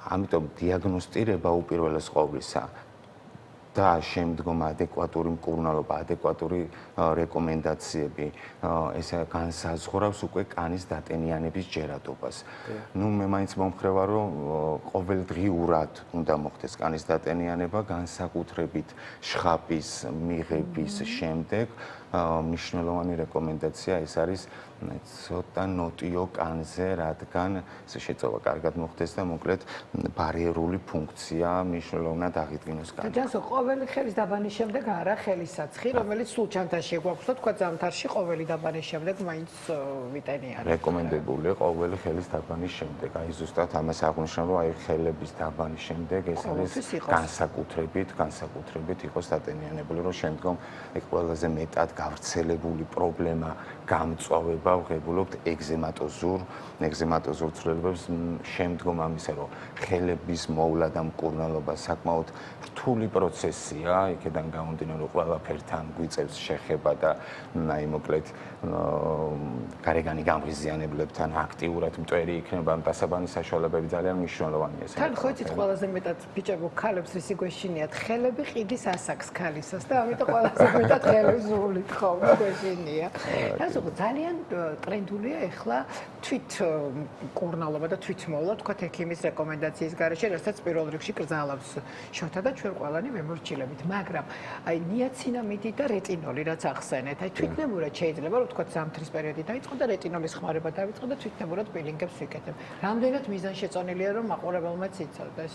Speaker 8: ამიტომ დიაგნოსტირება უპირველეს ყოვლისა და შემდგომ ადეკვატური მკურნალობა, ადეკვატური რეკომენდაციები, ეს განსაზღვრავს უკვე კანის დატენიანების ჯერადობას. ნუ მე მაინც მომხრევა, რომ ყოველდღიურად უნდა მოხდეს კანის დატენიანება, განსაკუთრებით შხაპის მიღების შემდეგ. მნიშვნელოვანი რეკომენდაცია ეს არის ცოტა ნოტიო კანზე, რადგან შეწოვა კარგად მოხდეს და მოკლედ ბარიერული ფუნქცია მნიშვნელოვნად აღიდგინოს კანს.
Speaker 1: ჯანსო, ყოველი ხელის დაბანის შემდეგ არა ხელისაცხი, რომელიც სულ ჩანთაში გვაქვს და თქვა ზამთარში ყოველი დაბანის შემდეგ მაინც ვიტენიან.
Speaker 8: რეკომენდებულია ყოველი ხელის დაბანის შემდეგ. აი ზუსტად ამას აღნიშნავ, რომ აი ხელების დაბანის შემდეგ ეს არის განსაკუთრებით იყოს დატენიანებული, რომ შემდგომ ეგ ყველაზე მეტად გავრცელებული პრობლემა გამწვავება ვღებულობთ ეგზემატოზურ ცვლილებებს შემდგომ ამისა, რომ ხელების მოვლა და მკურნალობა საკმაოდ რთული პროცესია, იქედან გამომდინარე, რომ ყველაფერთან გვიწევს შეხება და აი მოკლედ გარეგანი გამღიზიანებლებთან აქტიურად მტვერი იქნება, დასაბანის საშუალებები ძალიან მნიშვნელოვანია.
Speaker 1: თან ხო იცით ყველაზე მეტად ბიჭებო ქალებს რისი გვეშინიათ, ხელები ყიდის ასაკს ქალისას და ამიტომ ყველაზე მეტად ხელებს ზულით ხოლმე გვეშინია. ასე ძალიან ტრენდულია ეხლა თვით მკურნალობა და თვითმოვლა, თქვათ ექიმის რეკომენდაციის გარეშე, რასაც პირველ რიგში კრძალავს შოთა და ჩვენ ყველანი მემორჩილებით, მაგრამ აი ნიაცინამიდი და რეტინოლი რაც ახსენეთ, აი თვითნებურად შეიძლება რომ თქვათ ზამთრის პერიოდი დაიწყო და რეტინოლის ხმარება დაიწყო და თვითნებურად პილინგებს ვიკეთებ. რამდენად მიზანშეწონილია რომ მაყურებელმაც იცოდეს?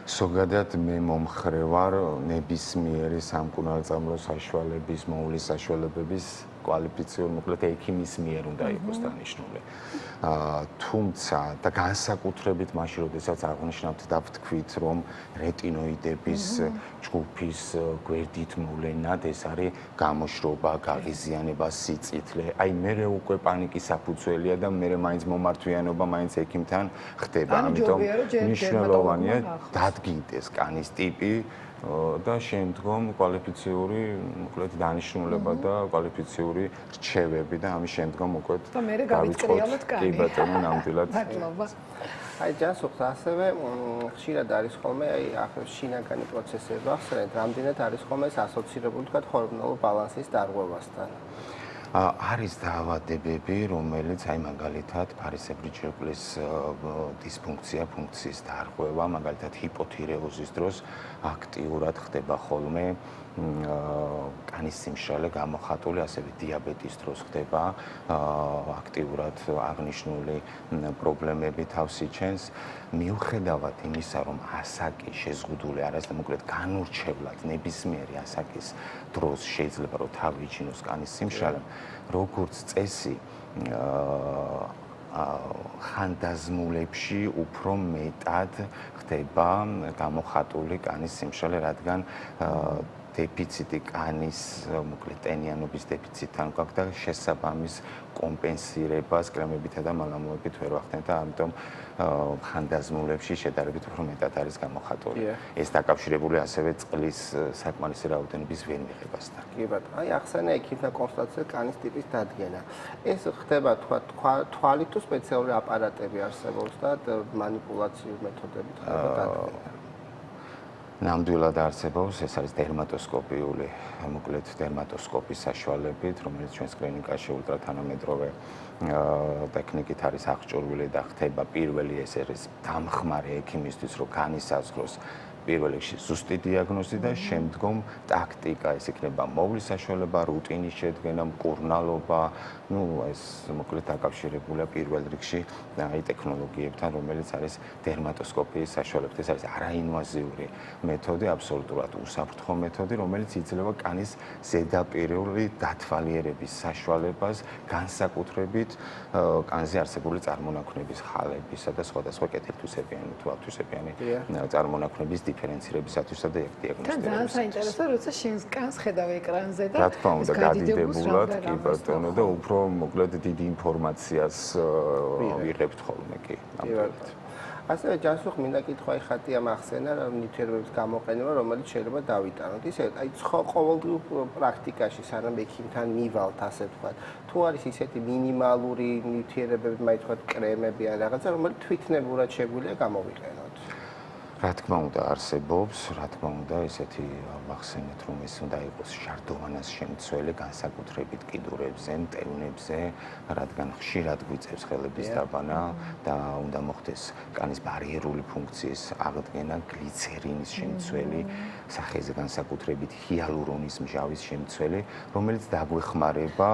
Speaker 8: ზოგადად მე მომხრე ვარ ნებისმიერი სამკურნალო საშუალების, მოვლის საშუალებების კვალიფიციური მოკლედ ექიმის მიერ უნდა იყოს დანიშნული. თუმცა და განსაკუთრებით მაშინ, როდესაც აღნიშნავთ და ვთქვით, რომ რეტინოიდების ჯგუფის გვერდით მოვლენად ეს არის გამოშრობა, გაღიზიანება, სიწითლე. აი მე უკვე პანიკის საფუძველია და მე მაინც მომართვიანობა მაინც ექიმთან ხდება. ამიტომ მნიშვნელოვანია დადგინდეს კანის ტიპი და შემდგომ კვალიფიციური მოკლედ დანიშნულება და კვალიფიციური რჩევები და ამის შემდგომ მოკლედ
Speaker 1: და მე გავიწყრიალოთ კანი.
Speaker 8: კი ბატონო, ნამდვილად.
Speaker 1: მადლობა.
Speaker 7: აი ჯანსუხს ასევე ხშირად არის ხოლმე აი ახლა შინაგანი პროცესები ახსენეთ, რამდენად არის ხოლმე ეს ასოცირებული თქვა ჰორმონულ ბალანსის დარღვევასთან.
Speaker 8: არის დაავადებები, რომელიც აი მაგალითად ფარისებრი ჯირკვლის დისფუნქცია, ფუნქციის დარღვევა, მაგალითად ჰიპოთირეოზის დროს აქტიურად ხდება ხოლმე კანის სიმშრალე გამოხატული, ასევე დიაბეტის დროს ხდება აქტიურად აღნიშნული პრობლემები თავს იჩენს. მიუხედავად იმისა, რომ ასაკი შეზღუდული არ არის და მოკლედ განურჩევლად ნებისმიერი ასაკის დროს შეიძლება რომ თავი იჩინოს კანის სიმშრალემ, როგორც წესი ხანდაზმულებში უფრო მეტად ხდება გამოხატული კანის სიმშრალე, რადგან დეფიციტი კანის მოკლედ ტენიანობის დეფიციტთან გვაქვს და შესაბამის კომპენსირებას კრემებითა და მალამოებით ვერ ვახდენთ და ამიტომ ხანდაზმულებში შედარებით უფრო მეტად არის გამოხატული. ეს დაკავშირებული ასევე წყლის საკმარისი რაოდენობის ვერ მიღებასთან.
Speaker 7: კი ბატონო, აი ახსენე ექიმთა კონსტატაცია კანის ტიპის დადგენა. ეს ხდება თვალით თუ სპეციალური აპარატები არსებობს და მანიპულაციური მეთოდებით ხდება დადგენა.
Speaker 8: ნამდვილად არსებობს, ეს არის დერმატოსკოპიული, მოკლედ დერმატოსკოპის საშუალებით, რომელიც ჩვენს კლინიკაში ულტრათანამედროვე ტექნიკით არის აღჭურვილი და ხდება პირველი ეს არის დამხმარე ექიმისთვის, რომ კანის საზღვროს პირველ რიგში ზუსტი დიაგნოზი და შემდგომ ტაქტიკა, ეს იქნება მოვლის საშუალება, რუტინის შედგენა, მკურნალობა, ეს მოკლედ დაკავშირებულია პირველ რიგში აი ტექნოლოგიებთან, რომელიც არის დერმატოსკოპიის საშუალებით. ეს არის არაინვაზიური მეთოდი, აბსოლუტურად უსაფრთხო მეთოდი, რომელიც იძლევა კანის ზედაპირული დათვალიერების საშუალებას, განსაკუთრებით კანზე არსებული წარმონაქმნების ხალებისა და სხვადასხვა კეთილთვისებიანი თუ ათვისებიანი წარმონაქმნების დიფერენცირებისათვისა და დიაგნოსტიკებისათვის.
Speaker 1: ძალიან საინტერესო, როცა შენს კანს ხედავ ეკრანზე და
Speaker 8: რა თქმა უნდა, გადიდებულად კი ბატონო და უფრო მოკლედ დიდი ინფორმაციას ვიღებთ ხოლმე კი.
Speaker 7: ასევე ჯანსუღ მინდა კითხვა ეხატია მახსენა ნივთიერებების გამოყენება, რომელიც შეიძლება დავიტანოთ. ისე აი ყოველდღიურ პრაქტიკაში სანამ ექიმთან მივალთ, ასე ვთქვათ, თუ არის ისეთი მინიმალური ნივთიერებები, მაინც ვთქვათ კრემები ან რაღაცა, რომელიც თვითნებურად შეგვიძლია გამოვიყენოთ.
Speaker 8: რა თქმა უნდა არსებობს, რა თქმა უნდა ესეთი მახსენეთ რომ ეს უნდა იყოს შარდოვანას შემცველი განსაკუთრებით კიდურებზე, მტევნებზე, რადგან ხშირად გვიწევს ხელების დაბანა და უნდა მოხდეს კანის ბარიერული ფუნქციის აღდგენა, გლიცერინის შემცველი, სახეზე განსაკუთრებით ჰიალურონის მჟავის შემცველი, რომელიც დაგვეხმარება,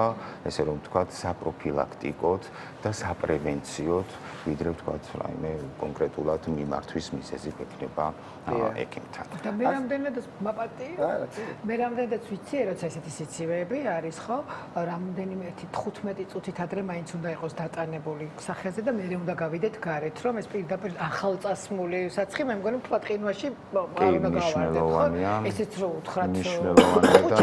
Speaker 8: ესე რომ ვთქვათ, საპროფილაქტიკოდ და საპრევენციოდ, ვიდრე ვთქვათ, რაიმე კონკრეტულად მიმართვის მიზეზი იქნება ექიმთან.
Speaker 1: და მე რამდენადაც მაპატიო? მე რამდენადაც ვიცი, როცა ესეთი სიცივეები არის, ხო? რამდენიმე 15 წუთით ადრე მაინც უნდა იყოს დატანებული სახეზე და მე უნდა გავიდეთ გარეთ, რომ ეს პირდაპირ ახალწასმული საცხი, მე მგონი თქვა ყინვაში არ უნდა გავარდეთ, ხო? ესეც რო უთხრათ,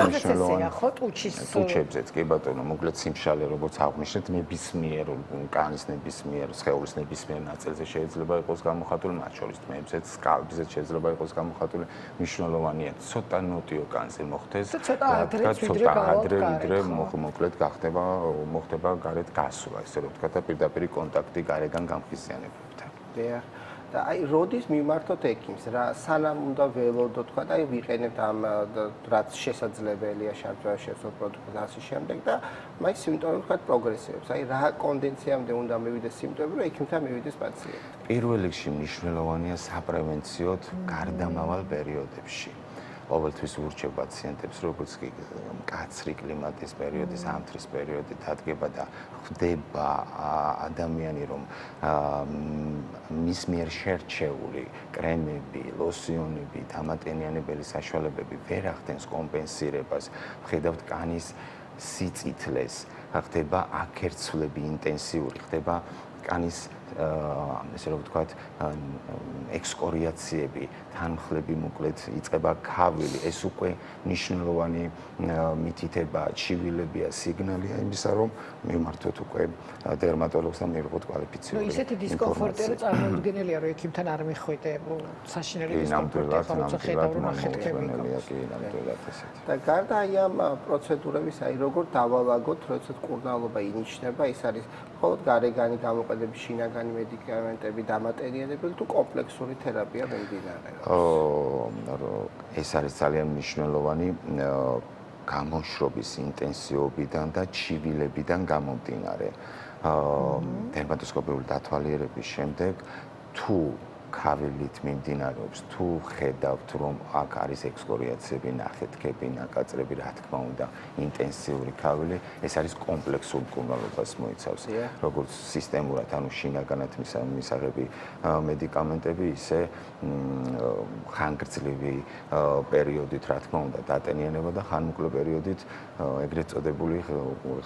Speaker 8: მნიშვნელოვანია,
Speaker 1: ხო?
Speaker 8: ტუჩებზეც, კი ბატონო, მოკლედ სიმშრალე, როგორც აღნიშნეთ, ნებისმიერ კანის ნებისმიერ სხეულის ნებისმიერ ნაწილზე შეიძლება იყოს გამოხატული, მათ შორის თმებზეც, სკალპზეც შეიძლება იყოს გამოხატული. მნიშვნელოვანია ცოტა ნოტიო კანზე მოხდეს
Speaker 1: ცოტა ადრე
Speaker 8: ვიდრე მოკლედ მოხდება გარეთ გასვლა, ესე რომ ვთქვათ და პირდაპირი კონტაქტი გარეგან გამხიზიანებებთან.
Speaker 7: და აი როდის მიმართოთ ექიმს რა სანამ უნდა ველოდოთ თქვა და აი ვიყენებთ ამ რაც შესაძლებელია შარდვაში შესულ პროდუქტს ასე შემდეგ და მაინც სიმპტომები თქვა პროგრესირებს აი რა კონდენციამდე უნდა მივიდეს სიმპტომები რომ ექიმთან მივიდეს პაციენტი
Speaker 8: პირველ რიგში მნიშვნელოვანია საპრევენციოდ გარდამავალ პერიოდებში ყოველთვის ვურჩევ პაციენტებს როგორც კი მკაცრი კლიმატის პერიოდი, ზამთრის პერიოდი დადგება და ხდება ადამიანი რომ მის მიერ შერჩეული კრემები, ლოსიონები, დამატენიანებელი საშუალებები ვერ ახდენს კომპენსირებას, ვხედავთ კანის სიწითლეს, ხდება აქერცვლები ინტენსიური, ხდება კანის ესე რომ ვთქვათ ექსკორიაციები, თანმხლები მოკლედ იწყება ქავილი, ეს უკვე მნიშვნელოვანი მითითება, ჩივილებია, სიგნალია იმისა, რომ მიმართოთ უკვე დერმატოლოგს და მივიღოთ კვალიფიციური ინფორმაცია.
Speaker 1: ისეთი დისკომფორტი არის წარმოუდგენელია, რომ ექიმთან არ მიხვიდე საშინელი დისკომფორტი, როცა ხედავ რომ ახერხები
Speaker 8: გავს.
Speaker 7: და გარდა აი ამ პროცედურების, აი როგორ დავალაგოთ, როცა მკურნალობა ინიშნება, ის არის მხოლოდ გარეგანი გამოყენების შინაგანი მედიკამენტები, დამატენიანებელი თუ კომპლექსური თერაპია მიმდინარეობს.
Speaker 8: ეს არის ძალიან მნიშვნელოვანი გამოშრობის ინტენსივობიდან და ჩივილებიდან გამომდინარე. დერმატოსკოპიული დათვალიერების შემდეგ თუ ქავილით მიმდინარეობს, თუ ხედავთ, რომ აქ არის ექსკორიაციები, ნახეთქები, ნაკაწრები, რა თქმა უნდა, ინტენსიური ქავილი, ეს არის კომპლექსურ მკურნალობას მოიცავს. როგორც სისტემურად, ანუ შინაგანად მისაღები მედიკამენტები, ისე ხანგრძლივი პერიოდით, რა თქმა უნდა, დატენიანება და ხანმოკლე პერიოდით ეგრეთ წოდებული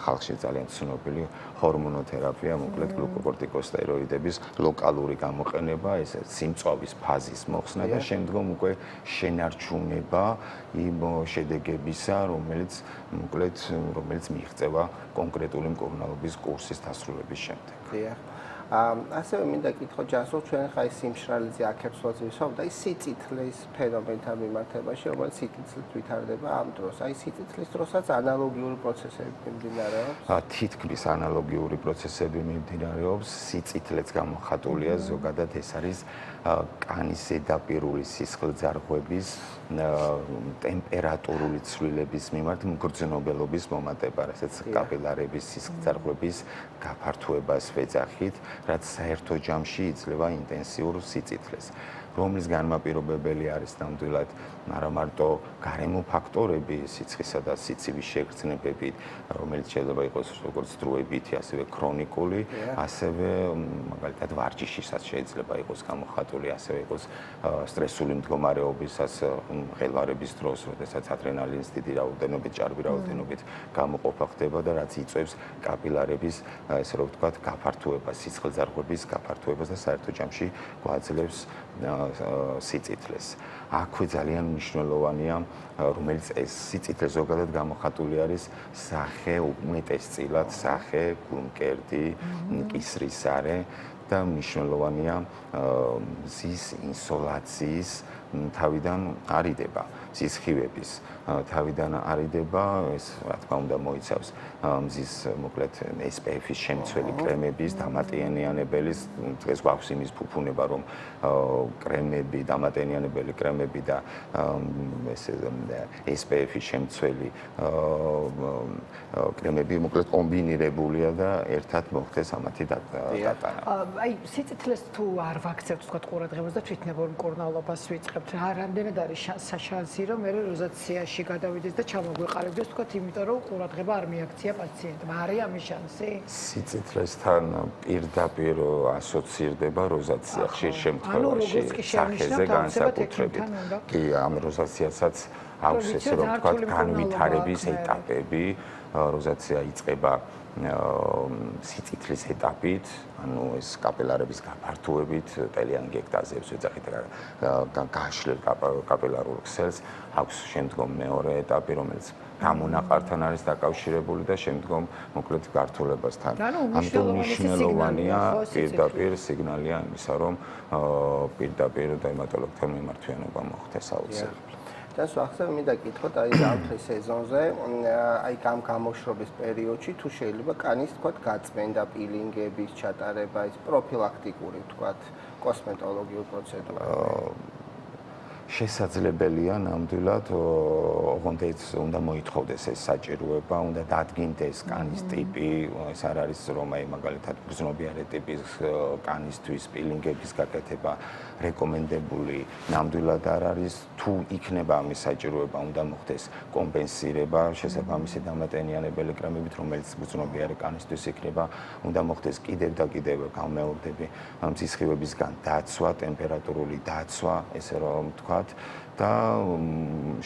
Speaker 8: ხალხში ძალიან ცნობილი ჰორმონოთერაპია, მოკლედ გლუკოკორტიკოსტეროიდების ლოკალური გამოყენება, ეს სიმწვავის ფაზის მოხსნა და შემდგომ უკვე შენარჩუნება იმ შედეგებისა, რომელიც მიიღწევა კონკრეტული მკურნალობის კურსის დასრულების შემდეგ.
Speaker 7: ასევე მინდა კითხო ჯანსუღ ჩვენ ხა ის სიმშრალეზე აქებს ვისაუბრობთ და ის სიწითლის ფენომენთან მიმართებაში, რომელიც სიწითლით ვითარდება ამ დროს. აი სიწითლის დროსაც ანალოგიური პროცესები მიმდინარეობს.
Speaker 8: თითქმის ანალოგიური პროცესები მიმდინარეობს, სიწითლეც გამოხატულია, ზოგადად ეს არის კანის ზედაპირული სისხლძარღვების ტემპერატურული ცვლილების მიმართ მგრძნობელობის მომატება, რასაც კაპილარების სისხლძარღვების გაფართოებას ვეძახით, რაც საერთო ჯამში იძლევა ინტენსიურ სიწითლეს, რომლის განმაპირობებელი არის ნამდვილად არა მარტო გარემო ფაქტორები, სიცხისა და სიცივის შეგრძნებებით, რომელიც შეიძლება იყოს როგორც დროებითი, ასევე ქრონიკული, ასევე მაგალითად ვარჯიშისაც შეიძლება იყოს გამოხატული, ასევე იყოს სტრესული მდგომარეობისას, ღელვარების დროს, როდესაც ადრენალინის დიდი რაოდენობით, ჭარბი რაოდენობით გამოყოფა ხდება და რაც იწვევს კაპილარების, ესე რომ ვთქვათ, გაფართოებას, სისხლძარღვების გაფართოებას და საერთო ჯამში გვაძლევს სიწითლეს. აქვე ძალიან მნიშვნელოვანია, რომელიც ეს სიწითლე ზოგადად გამოხატული არის სახე უმეტესწილად, სახე, გულმკერდი, კისრისარე და მნიშვნელოვანია მზის ინსოლაციის თავიდან არიდება, მზის ხივების თავიდან არიდება, ეს რა თქმა უნდა მოიცავს მზის მოკლედ SPF-ის შემცველი კრემების, დამატენიანებელის, დღეს გვაქვს იმის ფუფუნება, რომ კრემები, დამატენიანებელი კრემები და ესე SPF-ის შემცველი კრემები მოკლედ კომბინირებულია და ერთად მოხდეს ამათი დატანა.
Speaker 1: აი სიწითლეს თუ არ ვაქცევთ თქვა ყურადღებას და თვითნებურ მკურნალობას ვიწყებთ, რამდენად არის საშანსი, რომ მე როზაციაში გადავიდეს და ჩამოგვეყარებდეს თქვა, იმიტომ რომ ყურადღება არ მიაქცია პაციენტმა. არის ამის შანსი?
Speaker 8: სიწითლესთან პირდაპირ ასოცირდება როზაცია ხშირ შემთხვევაში სახეზე განსაკუთრებით. კი, ამ როზაციასაც აქვს ესე რომ ვთქვა განვითარების ეტაპები, როზაცია იწყება სიწითლის ეტაპით, ანუ ეს კაპილარების გაფართოებით, ტელეანგექტაზებს ვეძახით გაშლილ კაპილარულ ქსელს, აქვს შემდგომ მეორე ეტაპი, რომელიც გამონაყართან არის დაკავშირებული და შემდგომ მოკლედ გართულებასთან. ამიტომ მნიშვნელოვანია პირდაპირ სიგნალია იმისა, რომ პირდაპირ დერმატოლოგთან მიმართვიანობა მოხდეს აუცილებლად.
Speaker 7: ჯანსუღ ახლა მინდა კითხოთ აი ზამთრის სეზონზე, აი გამოშრობის პერიოდში თუ შეიძლება კანის თქვათ გაწმენდა, პილინგების ჩატარება, ის პროფილაქტიკური თქვათ კოსმეტოლოგიური პროცედურა.
Speaker 8: შესაძლებელია ნამდვილად, ოღონდ უნდა მოითხოვდეს ეს საჭიროება, უნდა დადგინდეს კანის ტიპი, ეს არ არის რომ აი მაგალითად გრძნობიარე ტიპის კანისთვის პილინგების გაკეთება რეკომენდებული ნამდვილად არ არის, თუ იქნება ამის საჭიროება, უნდა მოხდეს კომპენსირება შესაბამისი დამატენიანებელი კრემებით, რომელიც გრძნობიარე კანისთვის იქნება, უნდა მოხდეს კიდევ და კიდევ გამეორდები მზის ხივებისგან დაცვა, ტემპერატურული დაცვა, ესე რომ ვთქვა და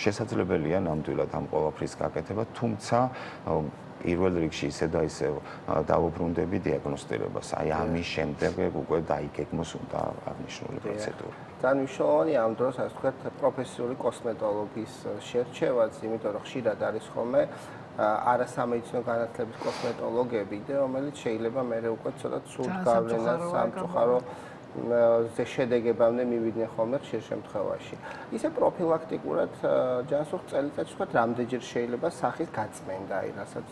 Speaker 8: შესაძლებელია ნამდვილად ამ ყოველფრის გაკეთება, თუმცა პირველ რიგში ისე და ისე დავუბრუნდები დიაგნოსტირებას. აი ამის შემდეგ უკვე დაიგეგმოს უნდა აღნიშნული პროცედურა.
Speaker 7: ძალიან მნიშვნელოვანია ამ დროს ასე ვთქვათ პროფესიული კოსმეტოლოგის შერჩევაც, იმიტომ რომ ხშირად არის ხოლმე არასამედიცინო განათლების კოსმეტოლოგები, რომელიც შეიძლება მერე უკვე ცოტა ცუდ გავლენას სამწუხარო შედეგებამდე მივიდნენ ხოლმე ხშირ შემთხვევაში. ისე პროფილაქტიკურად ჯანსუღ წელიწადში თქვათ რამდენჯერ შეიძლება სახის გაწმენდა, აი რასაც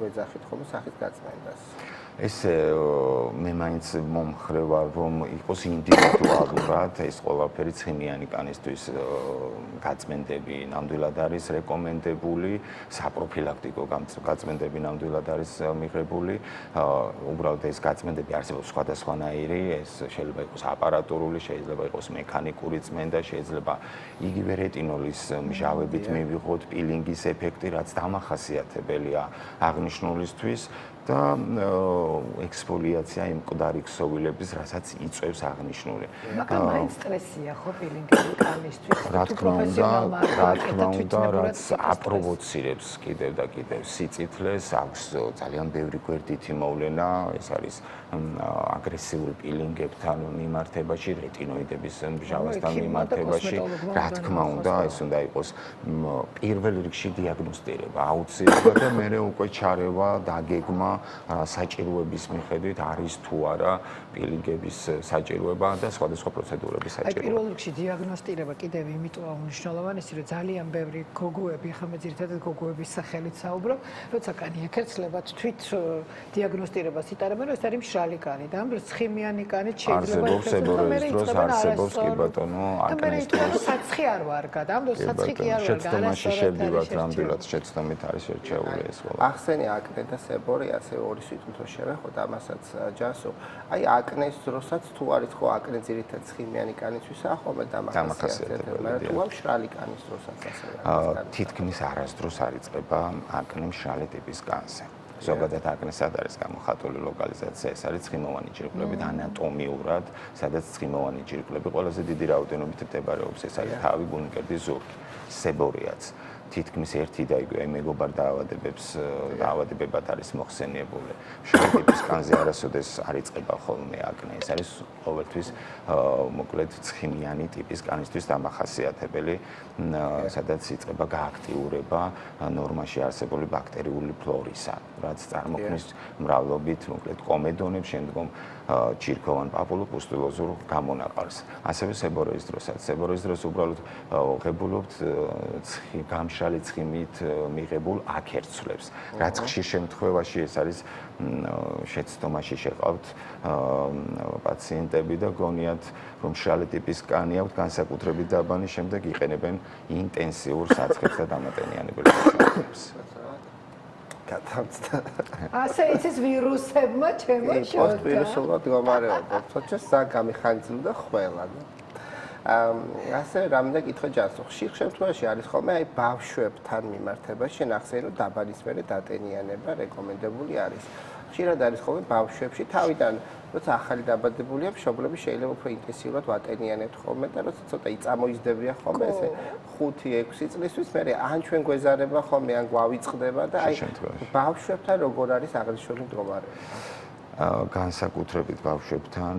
Speaker 7: ვეძახით ხოლმე სახის გაწმენდას.
Speaker 8: ესე მე მაინც მომხრე ვარ, რომ იყოს ინდივიდუალურად ეს ყველაფერი ცხიმიანი კანისთვის გაწმენდები ნამდვილად არის რეკომენდებული, საპროფილაქტიკო გაწმენდები ნამდვილად არის მიღებული. უბრალოდ ეს გაწმენდები არსებობს სხვადასხვანაირი, ეს შეიძლება შეიძლება იყოს აპარატურული, შეიძლება იყოს მექანიკური წმენდა, შეიძლება იგივე რეტინოლის მჟავებით მივიღოთ პილინგის ეფექტი, რაც დამახასიათებელია აღნიშნულისთვის და ექსფოლიაცია იმ მკვდარი ქსოვილების, რასაც იწვევს აღნიშნული.
Speaker 1: მაგრამ მაინც სტრესია ხო პილინგები კანისთვის?
Speaker 8: რა თქმა უნდა, რაც აპროვოცირებს კიდევ და კიდევ სიწითლეს, აქვს ძალიან ბევრი გვერდითი მოვლენა, ეს არის აგრესიულ პილინგებთან მიმართებაში, რეტინოიდების მჟავასთან მიმართებაში. რა თქმა უნდა, ეს უნდა იყოს პირველ რიგში დიაგნოსტირება, აუცილებლად და მერე უკვე ჩარევა, დაგეგმა საჭიროების მიხედვით არის თუ არა პილინგების საჭიროება და სხვადასხვა პროცედურების საჭიროება.
Speaker 1: პირველ რიგში დიაგნოსტირება კიდევ იმიტოა უმნიშვნელოვანესი, რომ ძალიან ბევრი გოგოები, ხა მე ძირითადად გოგოების სახელით საუბრობ, როცა კანი ეკერცლებათ, თვით დიაგნოსტირებას იტარებენ, რომ ეს არის მშრალი კანი და ამ დროს ცხიმიანი კანით შეიძლება
Speaker 8: არსებობს კი ბატონო, აკნეს დროს
Speaker 1: საცხი არ ვარგა და ამ დროს საცხი კი არ ვარგა.
Speaker 8: შეცდომაში შევდივართ, ნამდვილად შეცდომით არის შერჩეული ეს ყველა.
Speaker 7: ახსენე აკნე და სებორი, ასე ორი სიტყვით რო შევეხოთ, ამასაც ჯანსო. აი აკნეს დროსაც თუ არის ხო აკნე ძირითადად ცხიმიანი კანისთვისაა ხოლმე დამახასიათებელი, მაგრამ თუ მშრალი კანის დროსაც ასევე არის.
Speaker 8: თითქმის არასდროს არ იწყება აკნე მშრალი ტიპის კანზე. ზოგადად აკნე სად არის გამოხატული ლოკალიზაცია, ეს არის ცხიმოვანი ჯირკვლებით ანატომიურად, სადაც ცხიმოვანი ჯირკვლები ყველაზე დიდი რაოდენობით მდებარეობს, ეს არის თავი, გულმკერდი, ზურგი, სებორიაც. თითქმის ერთი და იგივე მეგობარ დაავადებებად არის მოხსენიებული. მშრალი ტიპის კანზე არასოდეს არ იწყება ხოლმე აკნე. ეს არის ყოველთვის მოკლედ ცხიმიანი ტიპის კანისთვის დამახასიათებელი, სადაც იწყება გააქტიურება ნორმაში არსებული ბაქტერიული ფლორისა, რაც წარმოქმნის მრავლობით მოკლედ კომედონებს, შემდგომ ჩირქოვან პაპულოპუსტულოზურ გამონაყარს. ასევე სებოროის დროსაც. სებოროის დროს უბრალოდ ღებულობთ გამშრალი ცხიმით მიღებულ აკერცვლებს. რაც ხშირ შემთხვევაში ეს არის შეცდომაში შეყავთ პაციენტები და გონიათ რომ მშრალი ტიპის კანი აქვთ განსაკუთრებით დაბალი, შემდეგ იყენებენ ინტენსიურ საცხებს და დამატენიანებელ მუშაობებს.
Speaker 7: გადამწდა.
Speaker 1: ასე იცის ვირუსებმა ჩემო შოთა.
Speaker 7: პოსტვირუსულად გამარეობა. თორე სა გამიხანძილდა ყველა. ასე რამდენი კითხვა ჯანსო. ხშირ შემთხვევაში არის ხოლმე აი ბავშვებთან მიმართებაში ნახსენე რომ დაბალისმერი დატენიანება რეკომენდებული არის. ხშირად არის ხოლმე ბავშვებში თავიდან როცა ახალი დაბადებულია, მშობლები შეიძლება უფრო ინტენსიურად ვატენიანებთ ხოლმე და როცა ცოტა იწამოიზდებიან ხოლმე ესე 5-6 წლისთვის, მერე ან ჩვენ გვეზარება ხოლმე, ან გვავიწყდება და აი ბავშვებთან როგორ არის აღნიშნული მდგომარეობა?
Speaker 8: განსაკუთრებით ბავშვებთან,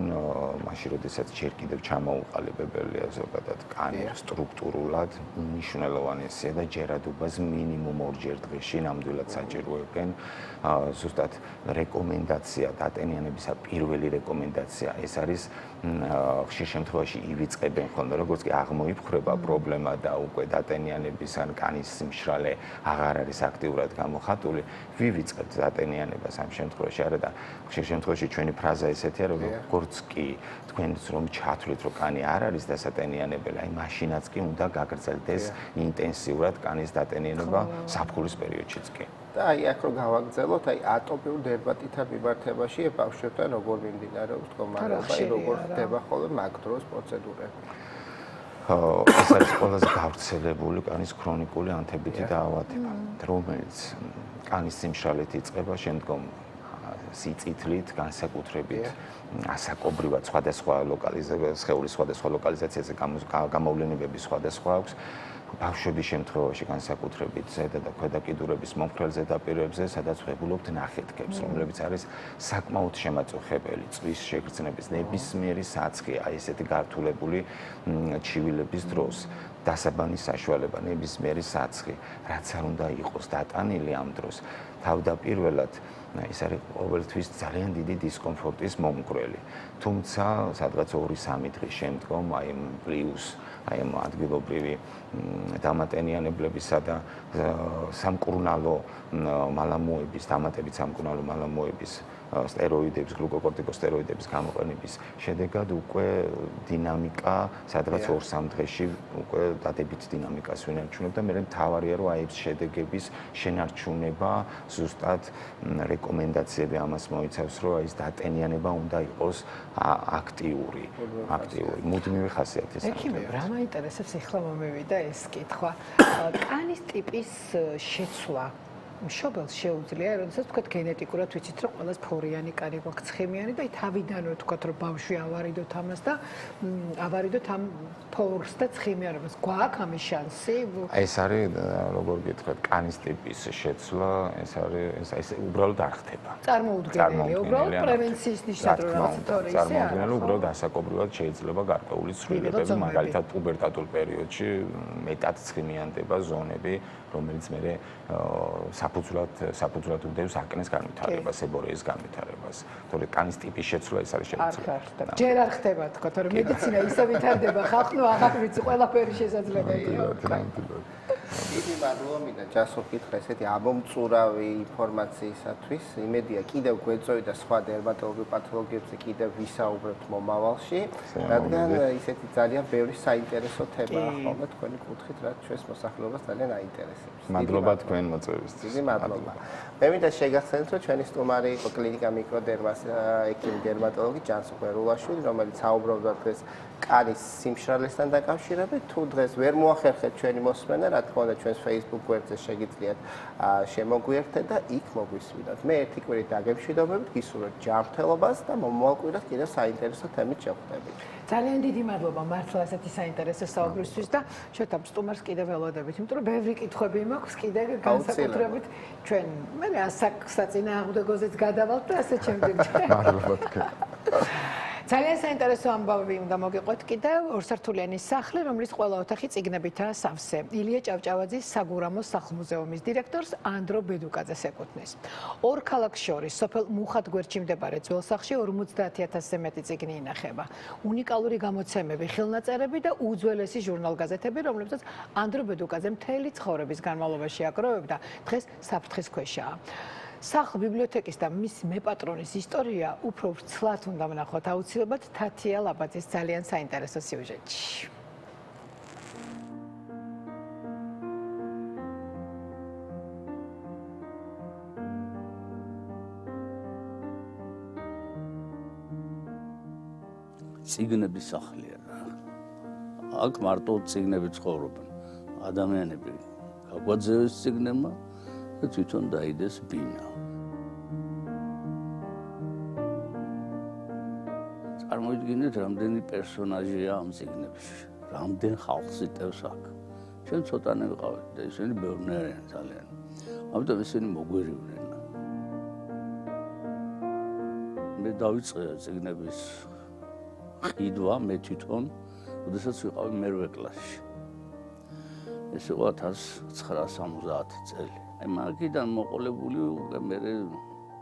Speaker 8: მაშინ როდესაც ჯერ კიდევ ჩამოუყალიბებელია ზოგადად კანი სტრუქტურულად, მნიშვნელოვანია და ჯერადობას მინიმუმ 2 ჯერ დღეში ნამდვილად საჭიროებენ. ზუსტად რეკომენდაცია, დატენიანებისა პირველი რეკომენდაცია ეს არის ხშირ შემთხვევაში ივიწყებენ ხოლმე, როგორც კი აღმოიფხრება პრობლემა და უკვე დატენიანების ან კანის სიმშრალე აღარ არის აქტიურად გამოხატული, ვივიწყებთ დატენიანებას ამ შემთხვევაში, არა და ხშირ შემთხვევაში ჩვენი ფრაზა ესეთია, რომ როგორც კი თქვენს რომ ჩათვლით, რომ კანი არ არის დასატენიანებელი, აი მაშინაც კი უნდა გაგრძელდეს ინტენსიურად კანის დატენიანება საფხურის პერიოდშიც კი. და აი აქ რომ გავაგრძელოთ, აი ატოპიურ დერმატიტთან მიმართებაში ბავშვებთან როგორ მიმდინარეობს მდგომარეობა, აი როგორ ხდება ხოლმე მაგ დროს პროცედურები. ეს არის ყველაზე გავრცელებული კანის ქრონიკული ანთებითი დაავადება, რომელიც კანის სიმშრალით იწყება, შემდგომ სიწითლით, განსაკუთრებით ასაკობრივად სხვადასხვა ლოკალიზაციაზე, სხეულის სხვადასხვა ლოკალიზაციაზე გამოვლენებები სხვადასხვა აქვს. ბავშვების შემთხვევაში განსაკუთრებით ზედა და ქვედა კიდურების მომხრელ ზედაპირებზე, სადაც ვღებულობთ ნახეთქებს, რომლებიც არის საკმაოდ შემაწუხებელი წვის შეგრძნების ნებისმიერი საცხი, აი ესეთი გართულებული ჩივილების დროს. დასაბანის საშუალება, ნებისმიერი საცხი, რაც არ უნდა იყოს დატანილი ამ დროს. თავდაპირველად ეს არის ყოველთვის ძალიან დიდი დისკომფორტის მომგვრელი. თუმცა, სადღაც 2-3 დღის შემდგომ აი პლუს აი ამ ადგილობრივი დამატენიანებლებისა და სამკურნალო მალამოების, დამატებით სამკურნალო მალამოების სტეროიდების, გლუკოკორტიკოსტეროიდების გამოყენების შედეგად უკვე დინამიკა სადღაც 2-3 დღეში უკვე დადებით დინამიკას ვინარჩუნებ და მე მთავარია რომ აი ეს შედეგების შენარჩუნება ზუსტად რეკომენდაციები ამას მოიცავს, რომ ის დატენიანება უნდა იყოს აქტიური. მუდმივი ხასიათის.
Speaker 1: ექიმი, რა მაინტერესებს ახლა მომევიდა ეს კითხვა. კანის ტიპის შეცვლა მშობელს შეუძლია, როდესაც თქვა გენეტიკურად ვიცით, რომ ყველას ფორიანი კანი გვაქვს ცხიმიანი და თავიდანვე თქვა, რომ ბავშვი ავარიდოთ ამას და ავარიდოთ ამ ფორს და ცხიმიანობას. გვაქვს ამის შანსი?
Speaker 8: ეს არის, როგორ გითხრათ, კანის ტიპის შეცვლა, ეს უბრალოდ არ ხდება.
Speaker 1: წარმოუდგენელი, უბრალოდ პრევენციის ნიშნად რომ რაღაც თორე ისე არა.
Speaker 8: წარმოუდგენელი, უბრალოდ ასაკობრივად შეიძლება გარკვეული ცვლილებები, მაგალითად პუბერტატულ პერიოდში მეტად ცხიმიანდება ზონები, რომელიც მე საფუძვლად უდევს აკნეს განვითარებას, სებორეის განვითარებას. თორე კანის ტიპის შეცვლა ეს არის შეუძლებელი.
Speaker 1: ჯერ არ ხდება თქვა, თორე მედიცინა ისე ვითარდება, ხალხი აღარ ვიცი, ყველაფერი შესაძლებელია.
Speaker 7: დიდი მადლობა მინდა ჯასო გითხრა ესეთი ამომწურავი ინფორმაციისათვის. იმედია კიდევ გვეწოვით და სხვა დერმატოლოგიურ პათოლოგიებზე კიდევ ვისაუბრებთ მომავალში, რადგან ისეთი ძალიან ბევრი საინტერესო თემაა ხოლმე თქვენი კუთხით, რაც ჩვენს მოსახლეობას ძალიან აინტერესებს.
Speaker 8: მადლობა თქვენ მოწვევისთვის.
Speaker 7: დიდი მადლობა. მე მინდა შეგახსენოთ, რომ ჩვენი სტუმარი იყო კლინიკა მიკროდერმას ექიმი დერმატოლოგი ჯანსო ყვერულაშვილი, რომელიც საუბრობდა დღეს კანის სიმშრალესთან დაკავშირებით. თუ დღეს ვერ მოახერხეთ ჩვენი მოსმენა, რა თქმა უნდა ჩვენს Facebook გვერდზე შეგიძლიათ შემოგვიერთეთ და იქ მოგვისმინოთ. მე ერთი კვირით დაგემშვიდობებით, გისურვებთ ჯანმრთელობას და მომავალ კვირას კიდევ საინტერესო თემით შევხვდებით.
Speaker 1: ძალიან დიდი მადლობა მართლა ასეთი საინტერესო საუბრისთვის და შეთამ სტუმარს კიდევ ველოდებით, იმიტომ რომ ბევრი კითხვები მაქვს კიდევ განსაკუთრებით ჩვენ მე საწინააღმდეგოზეც გადავალთ და ასე შემდეგ.
Speaker 8: მადლობა თქვენ.
Speaker 1: ძალიან საინტერესო ამბავი უნდა მოგიყვეთ კიდევ ორსართულიანი სახლი, რომლის ყველა ოთახი წიგნებითაა სავსე. ილია ჭავჭავაძის საგურამოს სახლ-მუზეუმის დირექტორს ანდრო ბედუკაძეს ეკუთვნის. ორ ქალაქს შორის სოფელ მუხათგვერდში მდებარე ძველ სახლში 50,000-ზე მეტი წიგნი ინახება. უნიკალური გამოცემები, ხელნაწერები და უძველესი ჟურნალ-გაზეთები, რომლებსაც ანდრო ბედუკაძე მთელი ცხოვრების განმავლობაში აკროვებდა, დღეს საფრთხის ქვეშაა. სახლ ბიბლიოთეკის და მის მეპატრონის ისტორია უფრო ვრცლად უნდა ვნახოთ აუცილებლად თათია ლაბაძის ძალიან საინტერესო სიუჟეტში.
Speaker 9: წიგნების სახლია რა. აქ მარტო წიგნები ცხოვრობენ. ადამიანები გაგვაძევეს წიგნებმა და თვითონ დაიდეს ბინა. წარმოიდგინეთ, რამდენი პერსონაჟია ამ წიგნებში, რამდენ ხალხს იტევს აქ. ჩვენ ცოტანი ვიყავით და ისინი ბევრნი არიან ძალიან. ამიტომ ისინი მოგვერივნენ. მე დავიწყე წიგნების ყიდვა მე თვითონ, როდესაც ვიყავი მერვე კლასში. ეს იყო 1970 წელი. აი მაგიდან მოყოლებული მე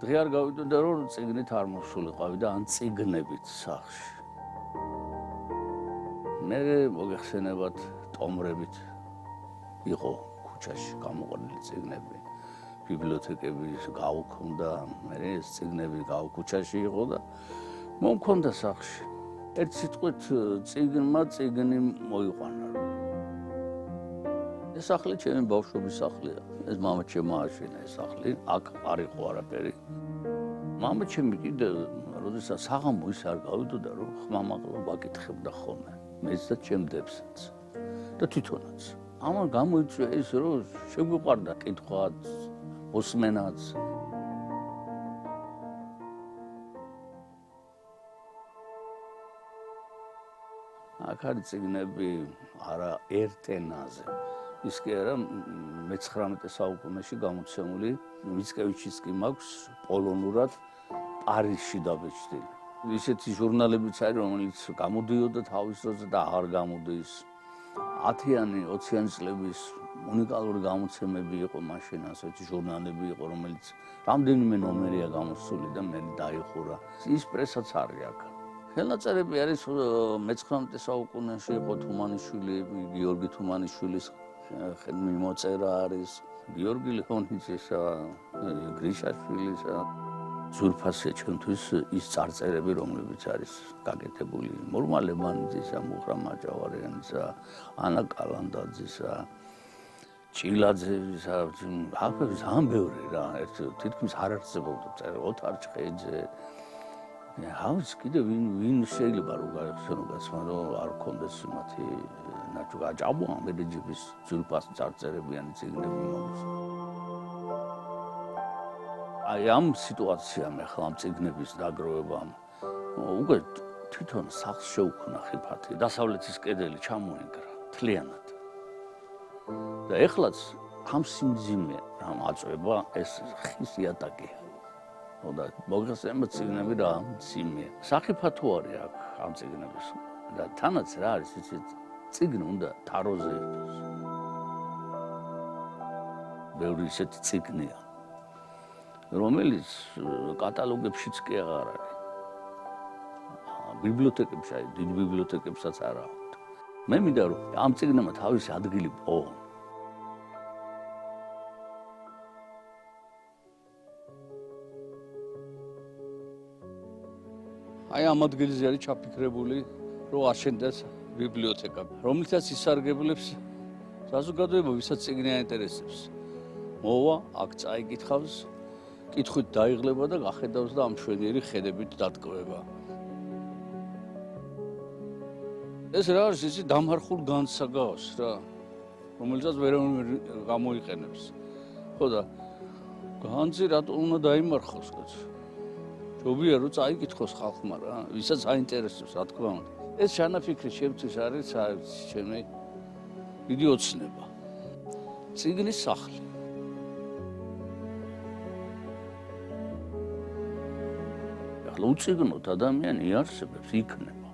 Speaker 9: დღე არ გავიდოდა რომ წიგნით არ მოსულიყავი და ან წიგნებით სახლში. მე მოგეხსენებათ ტომრებით იყო ქუჩაში გამოყენილი წიგნები. ბიბლიოთეკების გავუქონდა, მე ეს წიგნები ქუჩაში იყო და მომქონდა სახლში. ერთ სიტყვით წიგნმა წიგნი მოიყვანა. ეს სახლი ჩემი ბავშვობის სახლია. ეს მამაჩემმა ააშენა ეს სახლი, აქ არ იყო არაფერი. მამაჩემი კიდე როდესაც საღამო ის არ გავიდოდა, რომ ხმამაღლა ვაკითხებდა ხოლმე. მეც და ჩემ დებსაც და თვითონაც. ამან გამოიწვია ის, რომ შეგვიყვარდა კითხვაც, მოსმენაც. აქ არის წიგნები არა ერთ ენაზე. ის კი არა მე-19 საუკუნეში გამოცემული მიცკევიჩის კი მაქვს პოლონურად პარიზში დაბეჭდილი. ისეთი ჟურნალებიც არის, რომელიც გამოდიოდა თავის დროზე და აღარ გამოდის. 10-იანი, 20-იანი წლების უნიკალური გამოცემები იყო მაშინ, ასეთი ჟურნალები იყო, რომელიც რამდენიმე ნომერია გამოსული და მე დაიხურა. ის პრესაც არის აქ. ხელნაწერები არის მე-19 საუკუნეში იყო თუმანიშვილი, გიორგი თუმანიშვილის მიმოწერა არის, გიორგი ლეონიძისა, გრიშაშვილისა. ზურფასია ჩვენთვის ის წარწერები, რომლებიც არის გაკეთებული მურმა ლევანიძისა, მუხრა მაჭავარიანისა, ანა კალანდაძისა. ჭილაძეების ძალიან ბევრი რა, თითქმის არ არსებობდა ოთარ ჭყეძე. ჰავს კიდე ვინ შეიძლება რომ გაიხსენო გასმა რომ არ კონდეს მათი ნაჭუგაჭაბო ამერეჯიბის ძულფას წარწერებიანი წიგნები მაქვს. აი ამ სიტუაციამ ახლა ამ წიგნების დაგროვებამ უკვე თვითონ სახს შეუქმნა ხიფათი. დასავლეთის კედელი ჩამოინგრა თლიანად. და ეხლაც ამ სიმძიმე რამ აწვება ეს ხის იატაკია. და მოგხსენებთ წიგნები რა სიმე. სახიფათო არის აქ ამ წიგნების და თანაც რა არის იცით წიგნი უნდა თაროზე იყოს. ბევრი ისეთი წიგნია რომელიც კატალოგებშიც კი აღარ არის. ბიბლიოთეკებში, დიდ ბიბლიოთეკებსაც არ აქვს. მე მინდა რომ ამ წიგნებმა თავისი ადგილი პოვონ. აი ამ ადგილზე არის ჩაფიქრებული რომ აშენდეს ბიბლიოთეკა, რომელსაც ისარგებლებს საზოგადოება, ვისაც წიგნი აინტერესებს. მოვა, აქ წაიკითხავს, კითხვით დაიღლება და გახედავს და ამ მშვენიერი ხედებით დატკბება. ეს რა არის ისე დამარხულ განსაგავს რა, რომელსაც ვერავინ გამოიყენებს. ხო და განძი რატო უნდა დაიმარხოს კაცო? ჯობია რომ წაიკითხოს ხალხმა რა, ვისაც აინტერესებს რა თქმა უნდა. ეს ჩანაფიქრი შემთხვევით არის ჩემი დიდი ოცნება. წიგნის სახლი. ახლა უციგნოთ ადამიანი იარსებებს იქნება.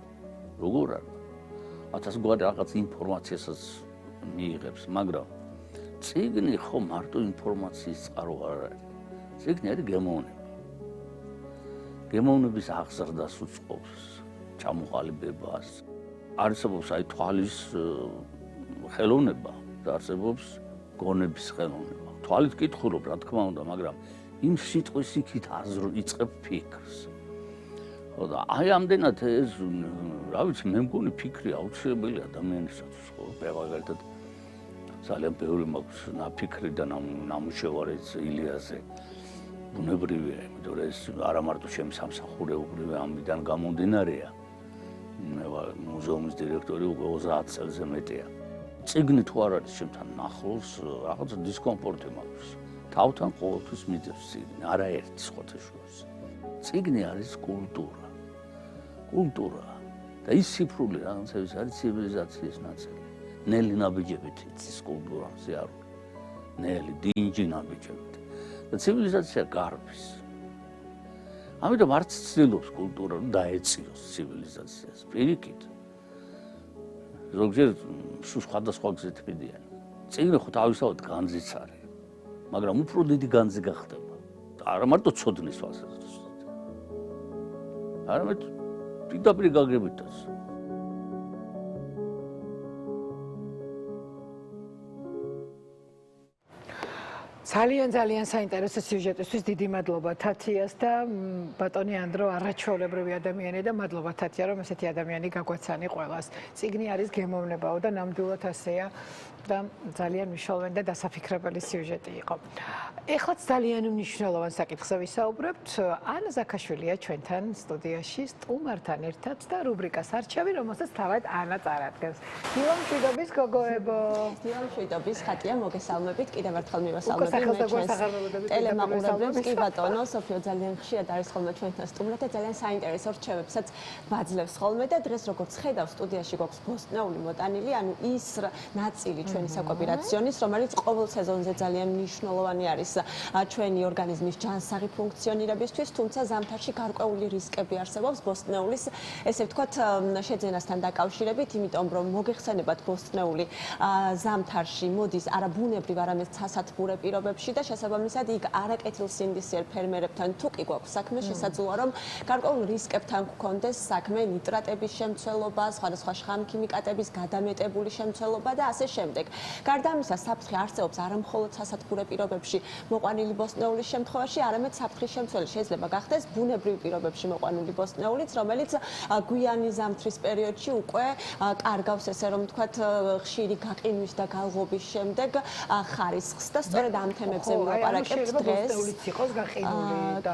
Speaker 9: როგორ არა? 1000 გვარი რაღაც ინფორმაციასაც მიიღებს, მაგრამ წიგნი ხო მარტო ინფორმაციის წყარო არ არის. წიგნი არის გემოვნება. გემოვნების აღზრდას უწყობს, ჩამოყალიბებას. არსებობს აი თვალის ხელოვნება და არსებობს გონების ხელოვნება. თვალით კითხულობ, რა თქმა უნდა, მაგრამ იმ სიტყვის იქით იწყებ ფიქრს. ხო და აი ამდენად ეს, რა ვიცი, მე მგონი ფიქრი აუცილებელი ადამიანისათვის, ხო, მაგალითად ძალიან ბევრი მაქვს ნაფიქრი და ნამუშევარიც ილიაზე. ბუნებრივია, იმიტომ რომ ეს არა მარტო ჩემი სამსახურეობრივი ამბიდან გამომდინარეა. მე ვარ მუზეუმის დირექტორი უკვე 30 წელზე მეტია. წიგნი თუ არ არის ჩემთან ახლოს, რაღაცა დისკომფორტი მაქვს. თავთან ყოველთვის მიძებს წიგნი, არაერთი სხვათაშორის. წიგნი არის კულტურა. კულტურა და ის სიფრული რაღაცების არის ცივილიზაციის ნაწილი. ნელი ნაბიჯებით იცის კულტურა ზიარული. ნელი დინჯი ნაბიჯებით. და ცივილიზაცია გარბის. ამიტომ არც ცდილობს კულტურა რომ დაეწიოს ცივილიზაციას. პირიქით. ზოგჯერ სხვადასხვა გზით მიდიან. წიგნი ხო თავისთავად განძიც არის. მაგრამ უფრო დიდი განძი გახდება. არა მარტო ცოდნის თვალსაზრისით. არამედ პირდაპირ გაგებითაც.
Speaker 1: ძალიან საინტერესო სიუჟეტისთვის დიდი მადლობა თათიას და ბატონი ანდრო არაჩვეულებრივი ადამიანია და მადლობა თათია რომ ესეთი ადამიანი გაგვაცანი ყველას. წიგნი არის გემოვნებაო და ნამდვილად ასეა და ძალიან მნიშვნელოვანი და დასაფიქრებელი სიუჟეტი იყო. ეხლაც ძალიან მნიშვნელოვან საკითხზე ვისაუბრებთ. ანა ზაქაშვილია ჩვენთან სტუდიაში სტუმართან ერთად და რუბრიკას არჩევი, რომელსაც თავად ანა წარადგენს. დილომშვიდობის გოგოებო.
Speaker 3: დილომშვიდობის ხატია მოგესალმებით, კიდევ ერთხელ მივესალმებით. ტელემაყურებლებს კი ბატონო, სოფიო ძალიან ხშირად არის ხოლმე ჩვენთან სტუმრად და ძალიან საინტერესო რჩევებსაც ვაძლევს ხოლმე და დღეს როგორც ხედავ სტუდიაში გვაქვს ბოსტნეული მოტანილი, ანუ ის ნაწილი ჩვენი საკვები რაციონის, რომელიც ყოველ სეზონზე ძალიან მნიშვნელოვანი არის ჩვენი ორგანიზმის ჯანსაღი ფუნქციონირებისთვის, თუმცა ზამთარში გარკვეული რისკები არსებობს ბოსტნეულის, ესე ვთქვათ, შეძენასთან დაკავშირებით, იმიტომ რომ მოგეხსენებათ ბოსტნეული ზამთარში მოდის არა ბუნებრივ, არამედ სასათბურე პირობებში და შესაბამისად იქ არაკეთილსინდისიერ ფერმერებთან თუ კი გვაქვს საქმე, შესაძლოა რომ გარკვეულ რისკებთან გქონდეს საქმე, ნიტრატების შემცველობა, სხვადასხვა შხამქიმიკატების გადამეტებული შემცველობა და ასე შემდეგ. შემდეგ. გარდა ამისა, საფრთხე არსებობს არა მხოლოდ სასათბურე პირობებში მოყვანილი ბოსტნეულის შემთხვევაში, არამედ საფრთხის შემცველი შეიძლება გახდეს ბუნებრივ პირობებში მოყვანილი ბოსტნეულიც, რომელიც გვიანი ზამთრის პერიოდში უკვე კარგავს ესე რომ ვთქვათ ხშირი გაყინვის და გალღობის შემდეგ ხარისხს და სწორედ ამ თემებზე ვილაპარაკებთ დღეს.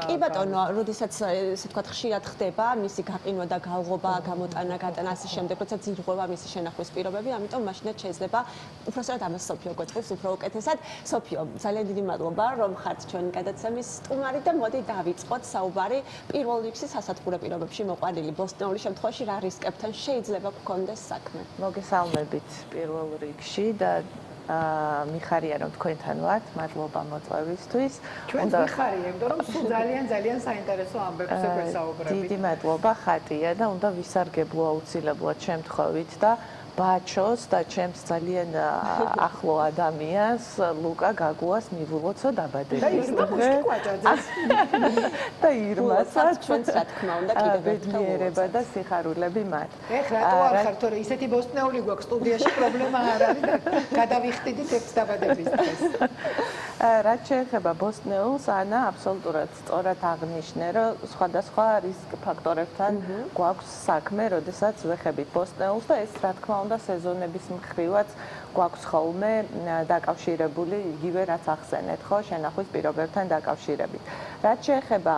Speaker 3: კი ბატონო, როდესაც ესე ვთქვათ ხშირად ხდება მისი გაყინვა და გალღობა, გამოტანა, გატანა ასე შემდეგ, როცა ძირღვევა მისი შენახვის პირობები, ამიტომ მაშინაც შეიძლება უბრალოდ ამას სოფიო გვეწყობს უფრო უკეთესად. სოფიო, ძალიან დიდი მადლობა, რომ ხართ ჩვენი გადაცემის სტუმარი და მოდი დავიწყოთ საუბარი პირველ რიგში სასათბურე პირობებში მოყვანილი ბოსტნეულის შემთხვევაში რა რისკებთან შეიძლება გქონდეს საქმე.
Speaker 10: მოგესალმებით პირველ რიგში და მიხარია რომ თქვენთან ვართ, მადლობა მოწვევისთვის.
Speaker 1: ჩვენ მიხარია, იმიტომ რომ სულ ძალიან საინტერესო ამბებზე გვესაუბრებით.
Speaker 10: დიდი მადლობა ხატია და უნდა ვისარგებლო აუცილებლად შემთხვევით და ბაჩოს და ჩემს ძალიან ახლო ადამიანს ლუკა გაგუას მივულოცო დაბადების დღე. და ირმასაც
Speaker 3: ჩვენც რა თქმა უნდა კიდევ
Speaker 10: ბედნიერება და სიხარულები მათ.
Speaker 1: ეხლა რატო არ ხარ თორე ისეთი ბოსტნეული გვაქვს სტუდიაში პრობლემა არ არის და გადავიხდიდით ერთ დაბადების დღეს.
Speaker 10: რაც შეეხება ბოსტნეულს, ანა აბსოლუტურად სწორად აღნიშნე, რომ სხვადასხვა რისკ ფაქტორებთან გვაქვს საქმე, როდესაც ვეხებით ბოსტნეულს და ეს რა თქმა უნდა სეზონების მხრივაც გვაქვს ხოლმე დაკავშირებული იგივე რაც ახსენეთ, ხო, შენახვის პირობებთან დაკავშირებით. რაც შეეხება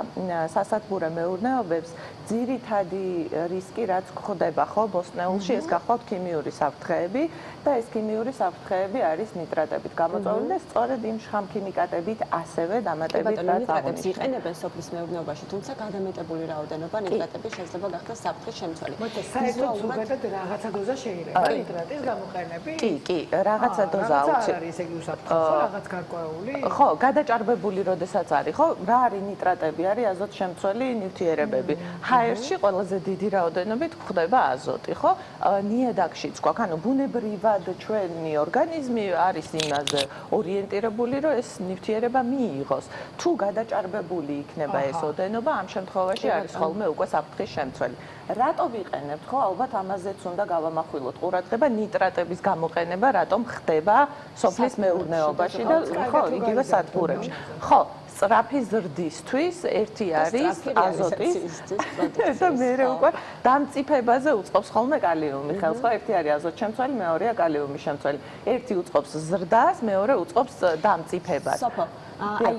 Speaker 10: სასათბურე მეურნეობებს, ძირითადი რისკი რაც გვხვდება, ხო, ბოსტნეულში, ეს გახლავთ ქიმიური საფრთხეები და ეს ქიმიური საფრთხეები არის ნიტრატებით გამოწვეული და სწორედ იმ შხამქიმიკატებით ასევე დამატებით რაც
Speaker 3: ნიტრატებს იყენებენ სოფლის მეურნეობაში, თუმცა გადამეტებული რაოდენობა ნიტრატების შეიძლება გახდეს საფრთხის შემცველი.
Speaker 1: მოიცა საერთოდ ზოგადად რაღაცა დოზა შეიძლება ნიტრატის გამოყენები?
Speaker 10: კი, რაღაცა დოზა
Speaker 1: აუცილებლად არის ეგ უსაფრთხო, რაღაც გარკვეული?
Speaker 10: ხო, გადაჭარბებული როდესაც არის, ხო, რა არის ნიტრატები? არის აზოტ შემცველი ნივთიერებები. ჰაერში ყველაზე დიდი რაოდენობით გვხვდება აზოტი, ხო? ნიადაგშიც გვაქვს, ანუ ბუნებრივად ჩვენი ორგანიზმი არის იმაზე ორიენტირებული, რომ ეს ნივთიერება მიიღოს. თუ გადაჭარბებული იქნება ეს ოდენობა, ამ შემთხვევაში არის ხოლმე უკვე საფრთხის შემცველი. რატო ვიყენებთ, ხო? ალბათ ამაზეც უნდა გავამახვილოთ ყურადღება ნიტრატების გამოყენება, რატომ ხდება სოფლის მეურნეობაში და ხო, იგივე სათბურებში. ხო, სწრაფი ზრდისთვის ერთი არის აზოტის და მეორე უკვე დამწიფებაზე უწყობს ხოლმე კალიუმი ხელს, ხო? ერთი არის აზოტ შემცველი, მეორეა კალიუმის შემცველი. ერთი უწყობს ზრდას, მეორე უწყობს დამწიფებას.
Speaker 3: აი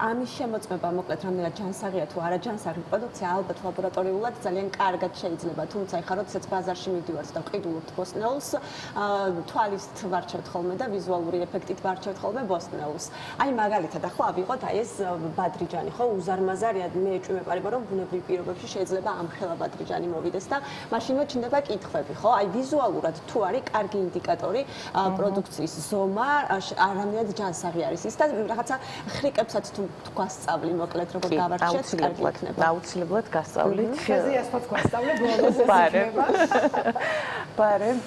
Speaker 3: ამის შემოწმება მოკლედ რამდენად ჯანსაღია თუ არა ჯანსაღი პროდუქცია ალბათ ლაბორატორიულად ძალიან კარგად შეიძლება, თუმცა ეხლა როდესაც ბაზარში მიდივართ და ვყიდულობთ ბოსტნეულს, თვალით ვარჩევთ ხოლმე და ვიზუალური ეფექტით ვარჩევთ ხოლმე ბოსტნეულს. აი მაგალითად ახლა ავიღოთ აი ეს ბადრიჯანი, ხო, უზარმაზარია, მე ეჭვმეპარება რომ ბუნებრივ პირობებში შეიძლება ამხელა ბადრიჯანი მოვიდეს და მაშინვე ჩნდება კითხვები, ხო? აი ვიზუალურად თუ არის კარგი ინდიკატორი პროდუქციის ზომა, არამედ ჯანსაღი არის ის და რაღაცა ხრიკებსაც თუ გვასწავლი მოკლედ როგორ გავარჩიეთ კარგი იქნება.
Speaker 10: აუცილებლად გასწავლით.
Speaker 1: ხეზიასაც გვასწავლე ბოლოს ეს იქნება.
Speaker 10: პარემ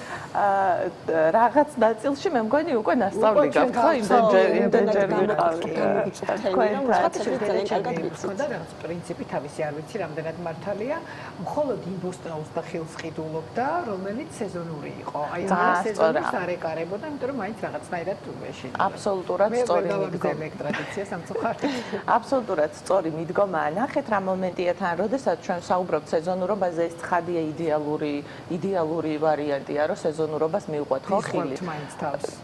Speaker 10: რაღაც ნაწილში მე მგონი უკვე ნასწავლი გაქვთ, ხო, იმდენჯერ ვიყავით.
Speaker 1: ძალიან კარგად ვიცით. და რაღაც პრინციპი თავისი არ ვიცი რამდენად მართალია, მხოლოდ იმ ბოსტნეულს და ხილს ყიდულობდა, რომელიც სეზონური იყო. აი ამ სეზონს არ ეკარებოდა, იმიტომ რომ მაინც რაღაცნაირად ეშინოდა.
Speaker 10: აბსოლუტურად სწორი
Speaker 1: მიდგომა ტრადიცია სამწუხაროდ.
Speaker 10: აბსოლუტურად სწორი მიდგომაა. ნახეთ რა მომენტია თან, როდესაც ჩვენ საუბრობთ სეზონურობაზე, ეს ცხადია იდეალური ვარიანტია, რომ სეზონურობას მივყვეთ, ხო, ხილი.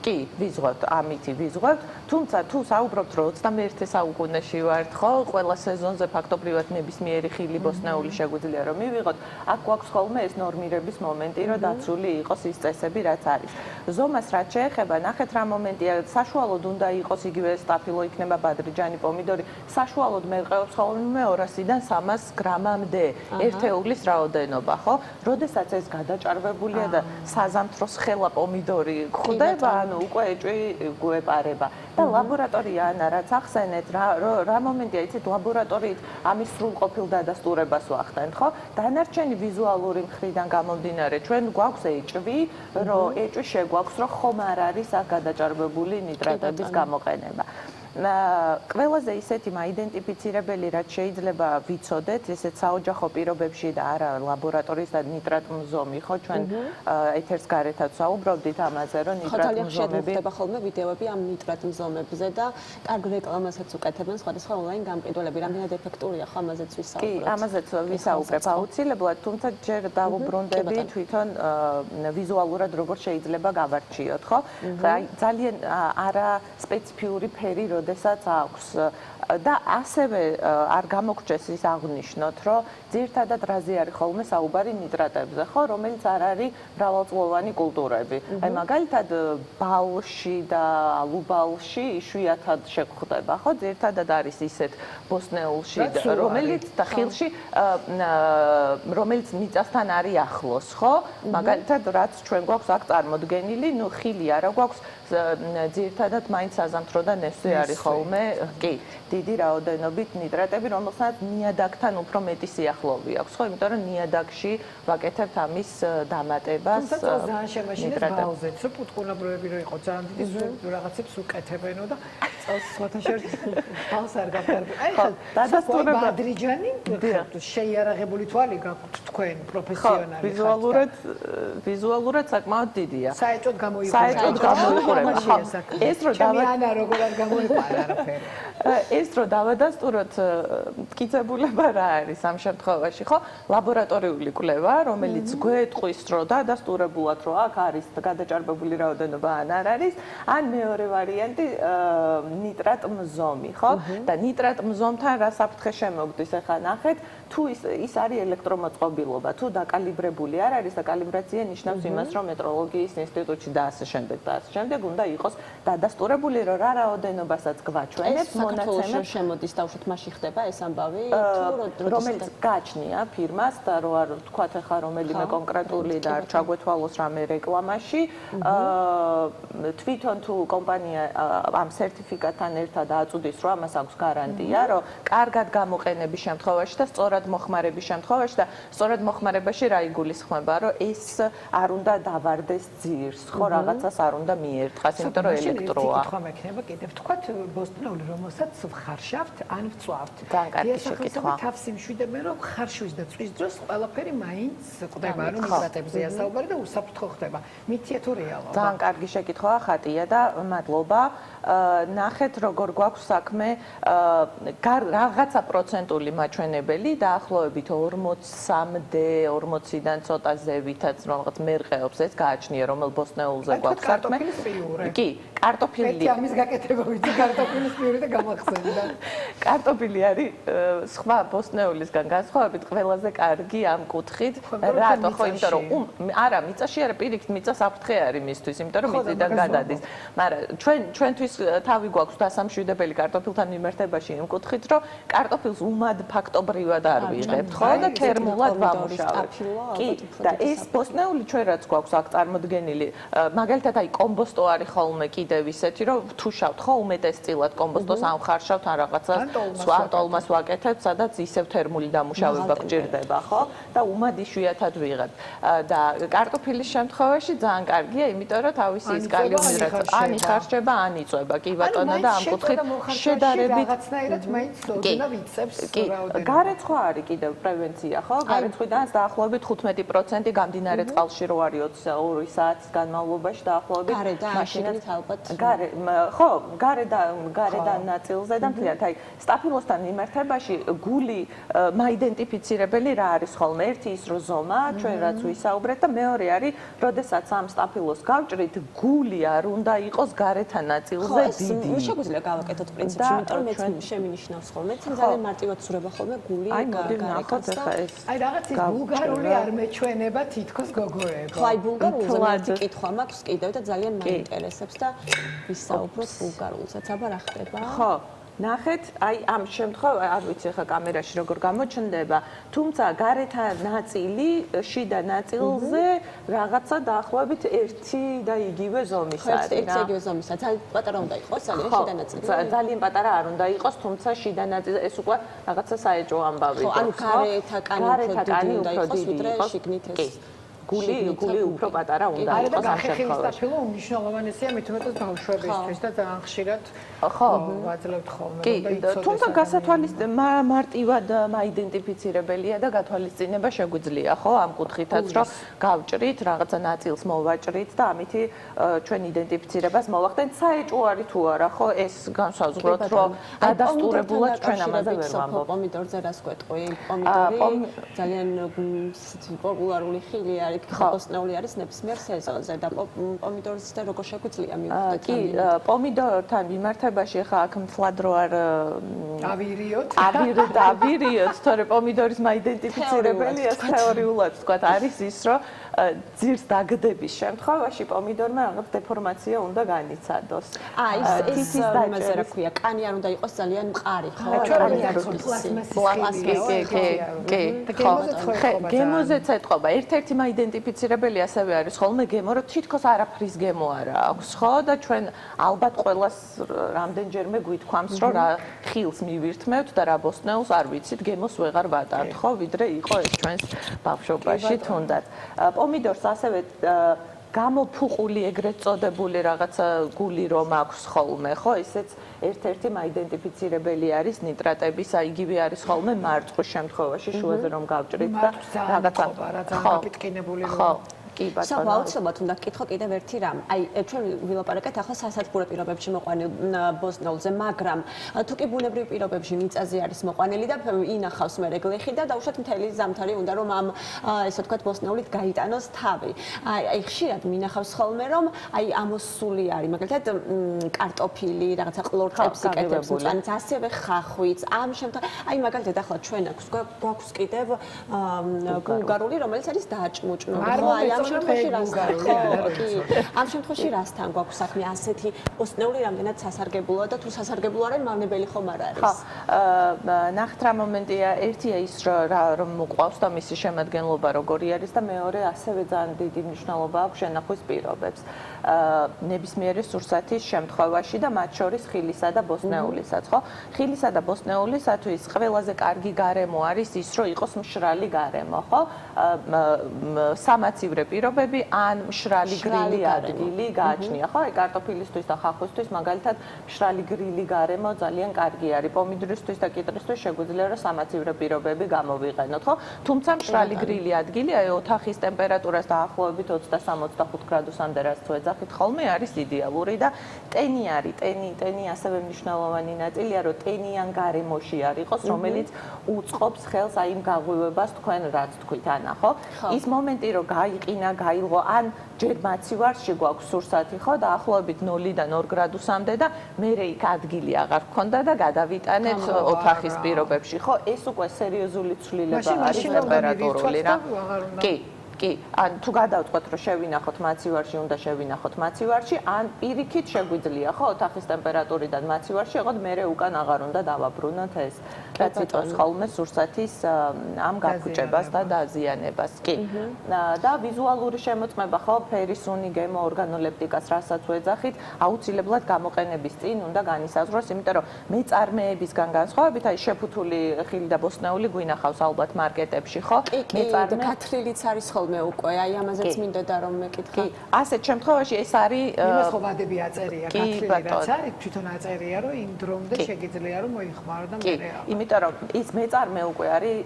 Speaker 10: კი, ვიზღვევთ, ამითი ვიზღვევთ. თუმცა თუ საუბრობთ, რომ 21 საუკუნეში ვართ, ხო, ყველა სეზონზე ფაქტობრივად ნებისმიერი ხილი ბოსტნეული შეგვიძლია რომ მივიღოთ, აქ გვაქვს ხოლმე ეს ნორმირების მომენტი, რომ დაცული იყოს ის წესები, რაც არის. ზომას რაც შეეხება, ნახეთ რა მომენტია, საშუალოდ უნდა იყოს იგივე სტაფილო იქნება ბადრიჯანი, პომიდორი, საშუალოდ მერყეობს ხოლმე 200-დან 300 გრამამდე ერთეულის რაოდენობა, ხო? როდესაც ეს გადაჭარბებულია და საზამთროს ხელა პომიდორი გვხვდება, ანუ უკვე ეჭვი გვეპარება. და ლაბორატორია ანა რაც ახსენეთ, რა მომენტია, იცით, ლაბორატორიით ამის სრულყოფილ დადასტურებას ვახდენთ, ხო? დანარჩენი ვიზუალური მხრიდან გამომდინარე, ჩვენ გვაქვს ეჭვი, რომ ეჭვი შეგვაქვს, რომ ხომ არ არის აქ გადაჭარბებული ნიტრატების გამოყენება. ყველაზე ისეთი მაიდენტიფიცირებელი, რაც შეიძლება ვიცოდეთ, ესეც საოჯახო პირობებში და არა ლაბორატორიის და ნიტრატმზომი, ხო, ჩვენ ეთერს გარეთაც საუბრობდით ამაზე, რომ ნიტრატმზომები
Speaker 3: ხდება ხოლმე ვიდეოები ამ ნიტრატმზომებზე და კარგ რეკლამასაც უკეთებენ სხვადასხვა ონლაინ გამყიდველები, რამდენად ეფექტურია ხო ამაზეც ვისაუბროთ.
Speaker 10: კი, ამაზეც ვისაუბრებ აუცილებლად, თუმცა ჯერ დავუბრუნდები თვითონ ვიზუალურად როგორ შეიძლება გავარჩიოთ, ხო? ძალიან არა სპეციფიური ფერი, როდესაც აქვს და ასევე არ გამოგჭეს ის აღნიშნოთ, რომ ძირთადად რაზე არის ხოლმე საუბარი ნიტრატებზე, ხო, რომელიც არ არის მრავალწლოვანი კულტურები. აი მაგალითად ბალში და ალუბალში იშვიათად შეგხვდება, ხო, ძირთადად არის ისეთ ბოსნეულში, რომელიც და ხილში, რომელიც მიწასთან არის ახლოს, ხო? მაგალითად რაც ჩვენ გვაქვს აქ წარმოდგენილი, ნუ ხილი არა გვაქვს ძირთადად მაინც საზამთრო და ნესვე არის ხოლმე, კი, დიდი რაოდენობით ნიტრატები, რომელსაც ნიადაგთან უფრო მეტი სიახლოვე აქვს, ხო, იმიტომ რომ ნიადაგში ვაკეთებთ ამის დამატებას.
Speaker 1: თუმცა ძალიან შემაშინეთ ბალზეც, რომ პუტკუნაბროები რო იყო ძალიან დიდი რაღაცებს უკეთებენო და წელს სხვათა შორის ბალს არ გავკარგე. აი ხა დადასტურება ადრიჯანი შეიარაღებული თვალი გაქვთ თქვენ პროფესიონალი.
Speaker 10: ვიზუალურად საკმაოდ დიდია.
Speaker 1: საერთოდ გამოიყურება. ეს რო დავანა როგორ არ გამოიყარა არაფერი.
Speaker 10: ეს რო დავადასტუროთ მტკიცებულება რა არის ამ შემთხვევაში, ხო? ლაბორატორიული კვლევა, რომელიც გვეტყვის, რომ დადასტურებულად რომ აქ არის გადაჭარბებული რაოდენობა ან არ არის, ან მეორე ვარიანტი ნიტრატმზომი, ხო? და ნიტრატმზომთან რა საფრთხე შემოგდის, ახლა ნახეთ, თუ ის არის ელექტრომოწყობილობა, თუ დაკალიბრებული არ არის, დაკალიბრაცია ნიშნავს იმას, რომ მეტროლოგიის ინსტიტუტში და ასე შემდეგ და ასე შემდეგ უნდა იყოს დადასტურებული, რომ რა რაოდენობასაც გვაჩვენებს
Speaker 3: საქართველოს შემოდის დაუშვათ მაშინ ხდება ეს ამბავი თუ
Speaker 10: რომელიც გაჩნია ფირმას და რო არ თქვათ ახლა რომელიმე კონკრეტული და არ ჩაგვეთვალოს რამე რეკლამაში თვითონ თუ კომპანია ამ სერტიფიკატთან ერთად აწუდის რომ ამას აქვს გარანტია რომ კარგად გამოყენების შემთხვევაში და სწორად მოხმარების შემთხვევაში და სწორად მოხმარებაში რა იგულისხმება რომ ეს არ უნდა დავარდეს ძირს ხო რაღაცას არ უნდა მიერთხას იმიტომ რომ ელექტროა
Speaker 1: თქვა მექნება კიდევ თქვათ ბოსტნეული რომელსაც ვხარშავთ ან ვწვავთ
Speaker 10: ძალიან კარგი შეკითხვა
Speaker 1: თავს იმშვიდებენ რომ ხარშვის და წვის დროს ყველაფერი მაინც ყვდება რომ ნიტრატებზეა საუბარი და უსაფრთხო ხდება მითია თუ რეალობა
Speaker 10: ძალიან კარგი შეკითხვა ხატია და მადლობა ნახეთ როგორ გვაქვს საქმე რაღაცა პროცენტული მაჩვენებელი დაახლოებით 40-მდე 40-დან ცოტა ზევითაც რაღაც მერყეობს ეს გააჩნია რომელ ბოსტნეულზე გვაქვს საქმე კი კარტოფილი
Speaker 1: ამის გაკეთება ვიცი კარტოფილის პიური და გამახსენდა
Speaker 10: კარტოფილი არის სხვა ბოსტნეულისგან განსხვავებით ყველაზე კარგი ამ კუთხით რატო ხო იმიტომ რომ არა მიწაში არა პირიქით მიწა საფრთხე არის მისთვის იმიტომ რომ მიწიდან გადადის მაგრამ ჩვენთვის თავი გვაქვს დასამშვიდებელი კარტოფილთან მიმართებაში იმ კუთხით რომ კარტოფილს უმად ფაქტობრივად არ ვიღებთ ხო და თერმულად ვამუშავებთ კი და ეს ბოსტნეული ჩვენ რაც გვაქვს აქ წარმოდგენილი მაგალითად აი კომბოსტო არის ხოლმე კიდევ ისეთი რომ ვთუშავთ ხო უმეტესწილად კომბოსტოს ან ხარშავთ ან რაღაცას სხვა ტოლმას ვაკეთებთ სადაც ისევ თერმული დამუშავება გჭირდება ხო და უმად იშვიათად ვიღებთ და კარტოფილის შემთხვევაში ძალიან კარგია იმიტომ რომ თავისი ის კალიუმი რაც ან იხარშება ან იწვება კი ბატონო და ამ კუთხით შედარებით
Speaker 1: რაღაცნაირად მაინც ოდნა ვიცებს რაოდენობა
Speaker 10: გარეცხვა არის კიდევ პრევენცია ხო გარეცხვიდან დაახლოებით 15% გამდინარე წყალში რო არის 22 საათის განმავლობაში დაახლოებით
Speaker 3: მაშინაც ალბათ
Speaker 10: ხო გარედან ნაწილზე და მთლიანად აი სტაფილოსთან მიმართებაში გული მაიდენტიფიცირებელი რა არის ხოლმე ერთი ის რო ზომა ჩვენ რაც ვისაუბრეთ და მეორე არის როდესაც ამ სტაფილოს გავჭრით გული არ უნდა იყოს გარეთან ნაწილზე დიდი
Speaker 3: შეგვიძლია გავაკეთოთ პრინციპში იმიტომ რომ მეც შემინიშნავს ხოლმე ძალიან მარტივად ცურება ხოლმე გული გარეკანს და
Speaker 1: აი რაღაც ის ბულგარული არ მეჩვენება თითქოს გოგოებო
Speaker 3: ხო აი ბულგარულზე ერთი კითხვა მაქვს კიდევ და ძალიან მაინტერესებს და ვისაუბროთ ბულგარულსაც აბა რა ხდება
Speaker 10: ხო ნახეთ, აი ამ შემთხვევაში არ ვიცი ხა კამერაში როგორ გამოჩნდება, თუმცა გარეთა ნაწილი, შიდა ნაწილზე რაღაცა დაახლოებით ერთი და იგივე ზომის არის.
Speaker 3: ერთი იგივე ზომისა, ძალიან პატარა უნდა იყოს, ძალიან შიდა ნაწილი.
Speaker 10: ძალიან პატარა არ უნდა იყოს, თუმცა შიდა ნაწილი ეს უკვე რაღაცა საეჭვო ამბავი.
Speaker 3: ხო, ანუ გარეთა კანი უფრო დიდი უნდა იყოს, ვიდრე შიგნით ეს.
Speaker 10: გული უფრო პატარა უნდა
Speaker 1: არა და
Speaker 10: იყოს ამ
Speaker 1: გახეხილის
Speaker 10: შემთხვევაში.
Speaker 1: დაფილო უმნიშვნელოვანესია მით უმეტეს ბავშვებისთვის და ძალიან ხშირად
Speaker 10: ხო
Speaker 1: ვაძლევთ ხოლმე
Speaker 10: კი თუმცა მარტივად მაიდენტიფიცირებელია და გათვალისწინება შეგვიძლია ხო ამ კუთხითაც რომ გავჭრით რაღაცა ნაწილს მოვაჭრით და ამითი ჩვენ იდენტიფიცირებას მოვახდენთ საეჭვო არის თუ არა ხო ეს განსაზღვროთ რომ დადასტურებულად ჩვენ ამაზე ვერ ვამბობ
Speaker 3: პომიდორზე რას გვეტყვი პომიდორი ძალიან პოპულარული ხილი არის ბოსტნეული არის ნებისმიერ სეზონზე და პომიდორს და როგორ შეგვიძლია მივხვდეთ
Speaker 10: კი პომიდორთან მიმართებაში ხა აქ მთლად რო არ ავირიოთ თორე პომიდორის მაიდენტიფიცირებელია თეორიულად თქვა არის ის რომ ძირს დაგდების შემთხვევაში პომიდორმა რაღაც დეფორმაცია უნდა განიცადოს.
Speaker 3: ეს იმაზე რა ქვია, კანი არ უნდა იყოს ძალიან მყარი, ხო?
Speaker 10: გემოზეც ეთყობა. ერთ-ერთი მაიდენტიფიცირებელი ასევე არის ხოლმე გემო, რომ თითქოს არაფრის გემო არა აქვს, ხო? და ჩვენ ალბათ ყველას რამდენჯერმე გვითქვამს, რომ რა ხილს მივირთმევთ და რა ბოსტნეულს არ ვიცით, გემოს ვეღარ ვატართ, ხო? ვიდრე იყო ეს ჩვენს ბავშვობაში თუნდაც. პომიდორს ასევე გამოფუყული ეგრეთ წოდებული რაღაცა გული რომ აქვს ხოლმე, ხო? ესეც ერთ-ერთი მაიდენტიფიცირებელი არის ნიტრატების, იგივე არის ხოლმე მარწყვის შემთხვევაში შუაზე რომ გავჭრით და რაღაცა
Speaker 1: გაპიტკინებული
Speaker 10: ხო კი ბატონო.
Speaker 3: აუცილებლად უნდა გკითხო კიდევ ერთი რამ. აი ჩვენ ვილაპარაკეთ ახლა სასათბურე პირობებში მოყვანილ ბოსტნეულზე, მაგრამ თუ კი ბუნებრივ პირობებში მიწაზე არის მოყვანილი და ინახავს მე გლეხი და დაუშვათ მთელი ზამთარი უნდა რომ ამ ესე ვთქვათ ბოსტნეულით გაიტანოს თავი. აი ხშირად მინახავს ხოლმე რომ აი ამოსული არის, მაგალითად კარტოფილი, რაღაცა ყლორტებს იკეთებს, მწვანეც ასევე ხახვიც. ამ შემთხვევაში აი მაგალითად ახლა ჩვენ გვაქვს კიდევ ბულგარული, რომელიც არის დააჭმუჭნული. აი ამ შემთხვევაში რასთან გვაქვს საქმე ასეთი ბოსტნეული რამდენად სასარგებლოა და თუ სასარგებლო არის მავნებელი ხომ არ არის?
Speaker 10: ნახეთ რა მომენტია, ერთია ის რომ მოყვავს და მისი შემადგენლობა როგორი არის და მეორე ასევე ძალიან დიდი მნიშვნელობა აქვს შენახვის პირობებს. ნებისმიერი სურსათის შემთხვევაში და მათ შორის ხილისა და ბოსტნეულისაც, ხო? ხილისა და ბოსტნეულისათვის ყველაზე კარგი გარემო არის ის, რომ იყოს მშრალი გარემო, ხო? სამაცივრე პირობები ან მშრალი გრილი ადგილი გააჩნია, ხო? აი კარტოფილისთვის და ხახვისთვის მაგალითად მშრალი გრილი გარემო ძალიან კარგი არის. პომიდორისთვის და კიტრისთვის შეგვიძლია რომ სამაცივრე პირობები გამოვიყენოთ, ხო? თუმცა მშრალი გრილი ადგილი, აი ოთახის ტემპერატურას დაახლოებით 23-25 გრადუსამდე რაც თუ ეძახით ხოლმე არის იდეალური და ტენი არის. ტენი ასევე მნიშვნელოვანი ნაწილია, რომ ტენიან გარემოში არ იყოს, რომელიც უწყობს ხელს აი იმ გაღვივებას თქვენ რაც თქვით, ანა, ხო? ის მომენტი რომ გაიყინა, გაილღო, ან ჯერ მაცივარში გვაქვს სურსათი, ხო, დაახლოებით 0-დან 2 გრადუსამდე და მერე იქ ადგილი აღარ გქონდა და გადავიტანეთ ოთახის პირობებში, ხო? ეს უკვე სერიოზული ცვლილება არის ტემპერატურული რა. კი, ან თუ გადავწყვეტ რომ შევინახოთ მაცივარში, უნდა შევინახოთ მაცივარში, ან პირიქით შეგვიძლია, ხო, ოთახის ტემპერატურიდან მაცივარში, ეღოთ მერე უკან აღარ უნდა დავაბრუნოთ ეს. რაც იწვევს ხოლმე სურსათის ამ გაფუჭებას და დაზიანებას. კი. და ვიზუალური შემოწმება, ხო, ფერისუნი, გემო, ორგანოლეპტიკას, რასაც ვეძახით, აუცილებლად გამოყენების წინ უნდა განისაზღვროს, იმიტომ რომ მეწარმეებისგან განსხვავებით, აი შეფუთული ხილი და ბოსტნეული გვინახავს ალბათ მარკეტებში, ხო?
Speaker 3: მეწარმე გათლილიც არის ხოლმე უკვე, აი ამაზეც მინდოდა რომ მეკითხა.
Speaker 10: ასეთ შემთხვევაში ეს არის
Speaker 1: იმას ხო ვადები აწერია, გათლილი რაც არის, თვითონ აწერია, რომ იმ დრომდე შეგიძლია რომ მოიხმარო და მერე.
Speaker 10: იმიტომ რომ ის მეწარმე უკვე არის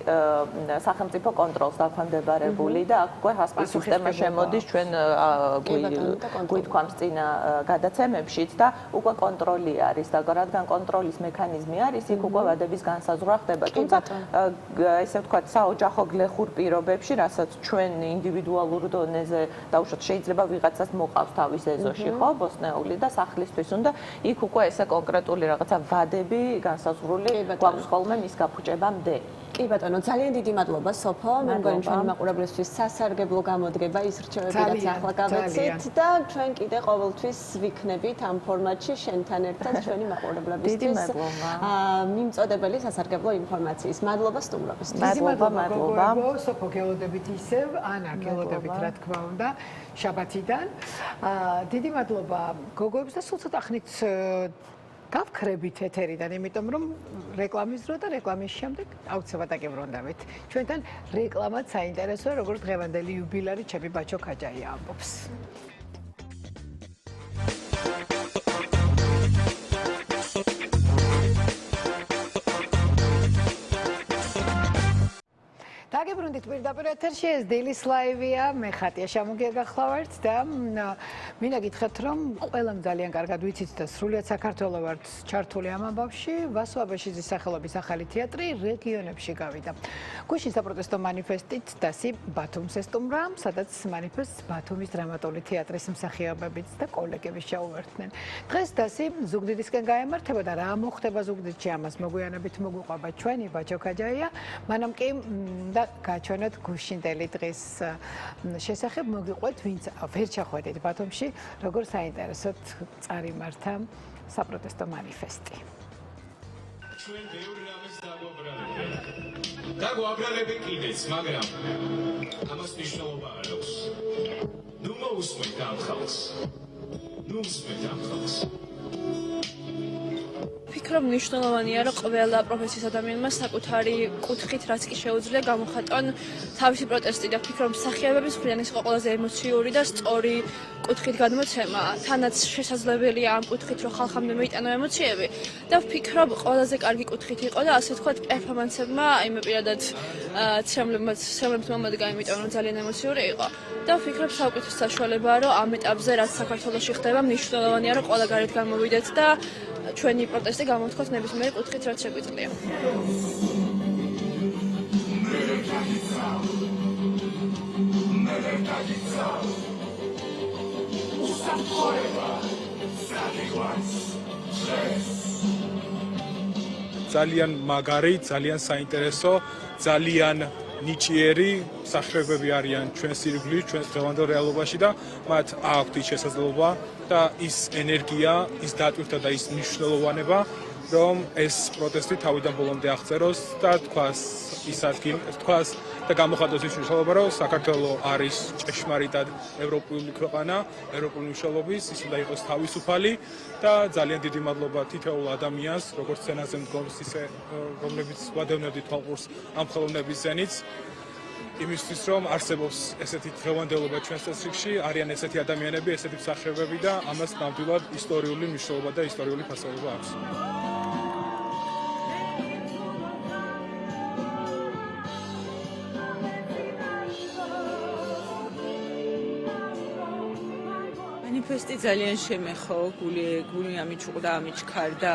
Speaker 10: სახელმწიფო კონტროლს დაქვემდებარებული და აქ უკვე ჰასპის სისტემა შემოდის ჩვენ გვითქვამს წინა გადაცემებშიც და უკვე კონტროლი არის და რადგან კონტროლის მექანიზმი არის, იქ უკვე ვადების განსაზღვრა ხდება. თუმცა ესე ვთქვათ, საოჯახო გლეხურ პირობებში, რასაც ჩვენ ინდივიდუალურ დონეზე დაუშვათ შეიძლება ვიღაცას მოყავს თავის ეზოში, ხო, ბოსტნეული და სახლისთვის უნდა იქ უკვე ესე კონკრეტული რაღაცა ვადები განსაზღვრული გვაქვს ხოლმე მის გაფუჭებამდე.
Speaker 3: კი ბატონო, ძალიან დიდი მადლობა სოფო. მე მგონი ჩვენი მაყურებლისთვის სასარგებლო გამოდგება ის რჩევები, რაც ახლა გავეცით და ჩვენ კიდე ყოველთვის ვიქნებით ამ ფორმატში შენთან ერთად ჩვენი მაყურებლებისთვის.
Speaker 10: დიდი მადლობა.
Speaker 3: მიმწოდებელი სასარგებლო ინფორმაციის. მადლობა სტუმრობისთვის.
Speaker 10: მადლობა.
Speaker 1: სოფო გელოდებით ისევ, ანა გელოდებით რა თქმა უნდა, შაბათიდან. დიდი მადლობა გოგოებს და სულ ცოტა ხნით გავქრებით ეთერიდან, იმიტომ რომ რეკლამის დრო და რეკლამის შემდეგ აუცილებლად დაგებრუნდებით. ჩვენთან რეკლამაც საინტერესოა, როგორც დღევანდელი იუბილარი ჩემი ბაჩო ქაჯაია ამბობს. დაგებრუნდით პირდაპირ ეთერში, ეს დილის ლაივია, მე ხატია შემოგია გახლავართ და მინდა გითხრათ, რომ ყველამ ძალიან კარგად ვიცით და სრულიად საქართველო ვართ ჩართული ამ ამბავში, ვასო აბაშიძის სახელობის ახალი თეატრი რეგიონებში გავიდა. გუშინ საპროტესტო მანიფესტით დასი ბათუმს ესტუმრა, სადაც მანიფესტს ბათუმის დრამატული თეატრის მსახიობებიც და კოლეგები შეუერთდნენ. დღეს დასი ზუგდიდისკენ გაემართება და რა მოხდება ზუგდიდში, ამას მოგვიანებით მოგვიყვება ჩვენი ბაჩო ქაჯაია, მანამ კი და გაჩვენოთ გუშინდელი დღის შესახებ, მოგიყვეთ, ვინც ვერ ჩახვედით ბათუმში, როგორ საინტერესოდ წარიმართა საპროტესტო მანიფესტი.
Speaker 11: ჩვენ ბევრი რამეს დაგვაბრალებთ. დაგვაბრალებთ კიდეც, მაგრამ ამას მნიშვნელობა არ აქვს. ნუ მოусმენთ ამ ხალხს. ნუ უსმენთ ამ ხალხს.
Speaker 12: ვფიქრობ, მნიშვნელოვანია, რომ ყველა პროფესიის ადამიანმა საკუთარი კუთხით, რაც კი შეუძლია, გამოხატონ თავისი პროტესტი და ვფიქრობ, მსახიობების მხრიდან ის იყო ყველაზე ემოციური და სწორი კუთხით გადმოცემა. თანაც შესაძლებელია ამ კუთხით, რომ ხალხამდე მიიტანო ემოციები და ვფიქრობ, ყველაზე კარგი კუთხით იყო და ასე ვთქვათ, პერფორმანსებმა, აიმე პირადად ცემლებმა მომადგა, იმიტომ რომ ძალიან ემოციური იყო. და ვფიქრობ, საუკეთესო საშუალებაა, რომ ამ ეტაპზე, რაც საქართველოში ხდება, მნიშვნელოვანია, რომ ყველა გარეთ გამოვიდეთ და ჩვენი პროტესტი გამოვთქვათ ნებისმიერი კუთხით, რაც შეგვიძლია.
Speaker 13: ძალიან მაგარი, ძალიან საინტერესო, ძალიან ნიჭიერი სახეობები არიან ჩვენს ირგვლივ, ჩვენს დღევანდელ რეალობაში და მათ აქვთ ის შესაძლებლობა და ის ენერგია, ის დატვირთვა და ის მნიშვნელოვანება, რომ ეს პროტესტი თავიდან ბოლომდე აღწეროს და თქვას ის ადგილი, თქვას და გამოხატოს ის მნიშვნელობა, რომ საქართველო არის ჭეშმარიტად ევროპული ქვეყანა, ევროპული მნიშვნელობის, ის უნდა იყოს თავისუფალი და ძალიან დიდი მადლობა თითოეულ ადამიანს, როგორც სცენაზე მდგომს, ისე რომლებიც ვადევნებდით თვალყურს ამ ხელოვნების ზენით. იმისთვის, რომ არსებობს ესეთი დღევანდელობა ჩვენს წესრიგში, არიან ესეთი ადამიანები, ესეთი მსახიობები და ამას ნამდვილად ისტორიული მნიშვნელობა და ისტორიული ფასეულობა აქვს.
Speaker 10: მანიფესტი ძალიან შემეხო, გული ამიჩუყდა, ამიჩქარდა,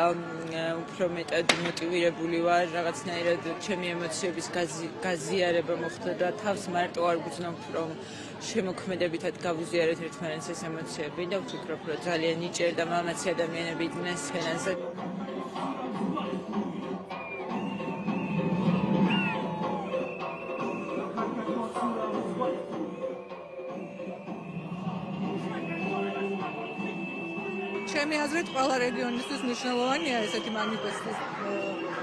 Speaker 10: უფრო მეტად მოტივირებული ვარ, რაღაცნაირად ჩემი ემოციების გაზიარება მოხდა და თავს მარტო არ ვგრძნობ, რომ შემოქმედებითად გავუზიარეთ ერთმანეთს ეს ემოციები და ვფიქრობ, რომ ძალიან ნიჭიერი და მამაცი ადამიანები იყვნენ სცენაზე.
Speaker 14: ჩემი აზრით, ყველა რეგიონისთვის მნიშვნელოვანია ესეთი მანიფესტის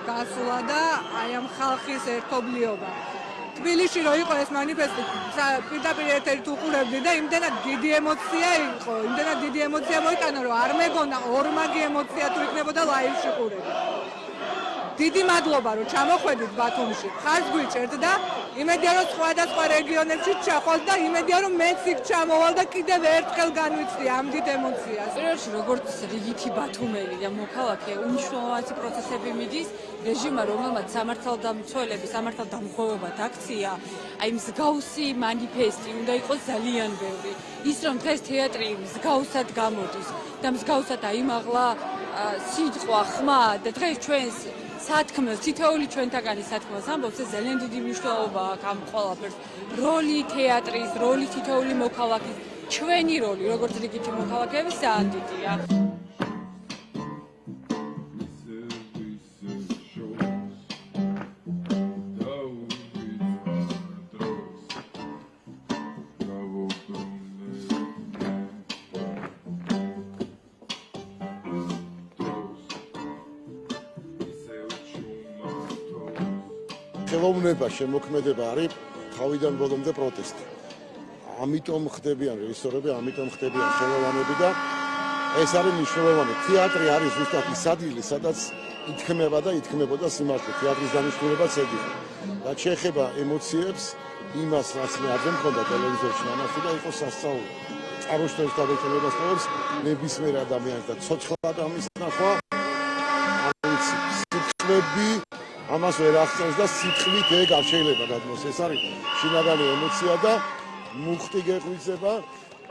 Speaker 14: გასვლა და აი ამ ხალხის ერთობლიობა. თბილისში რო იყო ეს მანიფესტი, პირდაპირ ეთერით უყურებდი და იმდენად დიდი ემოცია იყო, იმდენად დიდი ემოცია მოიტანა, რომ არ მეგონა ორმაგი ემოცია თუ იქნებოდა ლაივში ყურები. დიდი მადლობა, რომ ჩამოხვედით ბათუმში. ხარს გვიჭერთ და იმედია, რომ სხვადასხვა რეგიონებში ჩახვალ და იმედია, რომ მეც იქ ჩამოვალ და კიდევ ერთხელ განვიცდი ამ დიდ ემოციას.
Speaker 15: პირველში, როგორც რიგითი ბათუმელი და მოქალაქე, უნიშნულოვანი პროცესები მიდის, რეჟიმმა, რომელმაც სამართალდამცველები, სამართალდამღვევებად აქცია, აი მსგავსი მანიფესტი უნდა იყოს ძალიან ბევრი. ის რომ დღეს თეატრი მსგავსად გამოდის და მსგავსად აიმაღლა სიტყვა, ხმა და დღეს ჩვენს სათქმელს, თითოეული ჩვენთაგანი სათქმელს ამბობს, ეს ძალიან დიდი მნიშვნელობა აქვს ამ ყველაფერს. როლი თეატრის, როლი თითოეული მოქალაქის, ჩვენი როლი, როგორც რიგითი მოქალაქეების, ძალიან დიდია.
Speaker 16: ხელოვნება, შემოქმედება არის თავიდან ბოლომდე პროტესტი. ამიტომ ხდებიან რეჟისორები, ამიტომ ხდებიან ხელოვანები და ეს არის მნიშვნელოვანი. თეატრი არის ზუსტად ის ადგილი, სადაც ითქმება და ითქმებოდა სიმართლე. თეატრის დანიშნულებაც ეგ იყო. რაც შეეხება ემოციებს, იმას რაც მე არ მქონდა ტელევიზორში მანახი და იყო სასწაული. წარუშტებს გადაჭრებას თავს ნებისმიერ ადამიანს და ცოცხლად ამის ნახვა სიტყვები ამას ვერ აღწევს და სიტყვით ეგ არ შეიძლება გადმოს. ეს არის შინაგანი ემოცია და მუხტი გეღვიძება.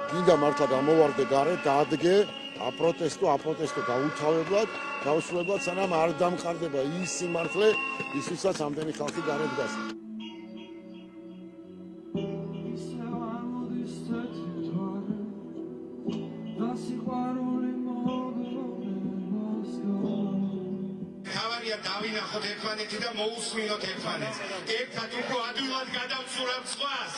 Speaker 16: გინდა მართლა გამოვარდე გარეთ, დაადგე აპროტესტო გაუთავებლად, გაუსრულებლად, სანამ არ დამყარდება ის სიმართლე, ისვისაც ამდენი ხალხი გარეთ დგას.
Speaker 11: თავარია დავინახოთ ერთმანეთი და მოусმინოთ ერთმანეთს. ერთად უფრო ადვილად გადავცურავთ სხვას.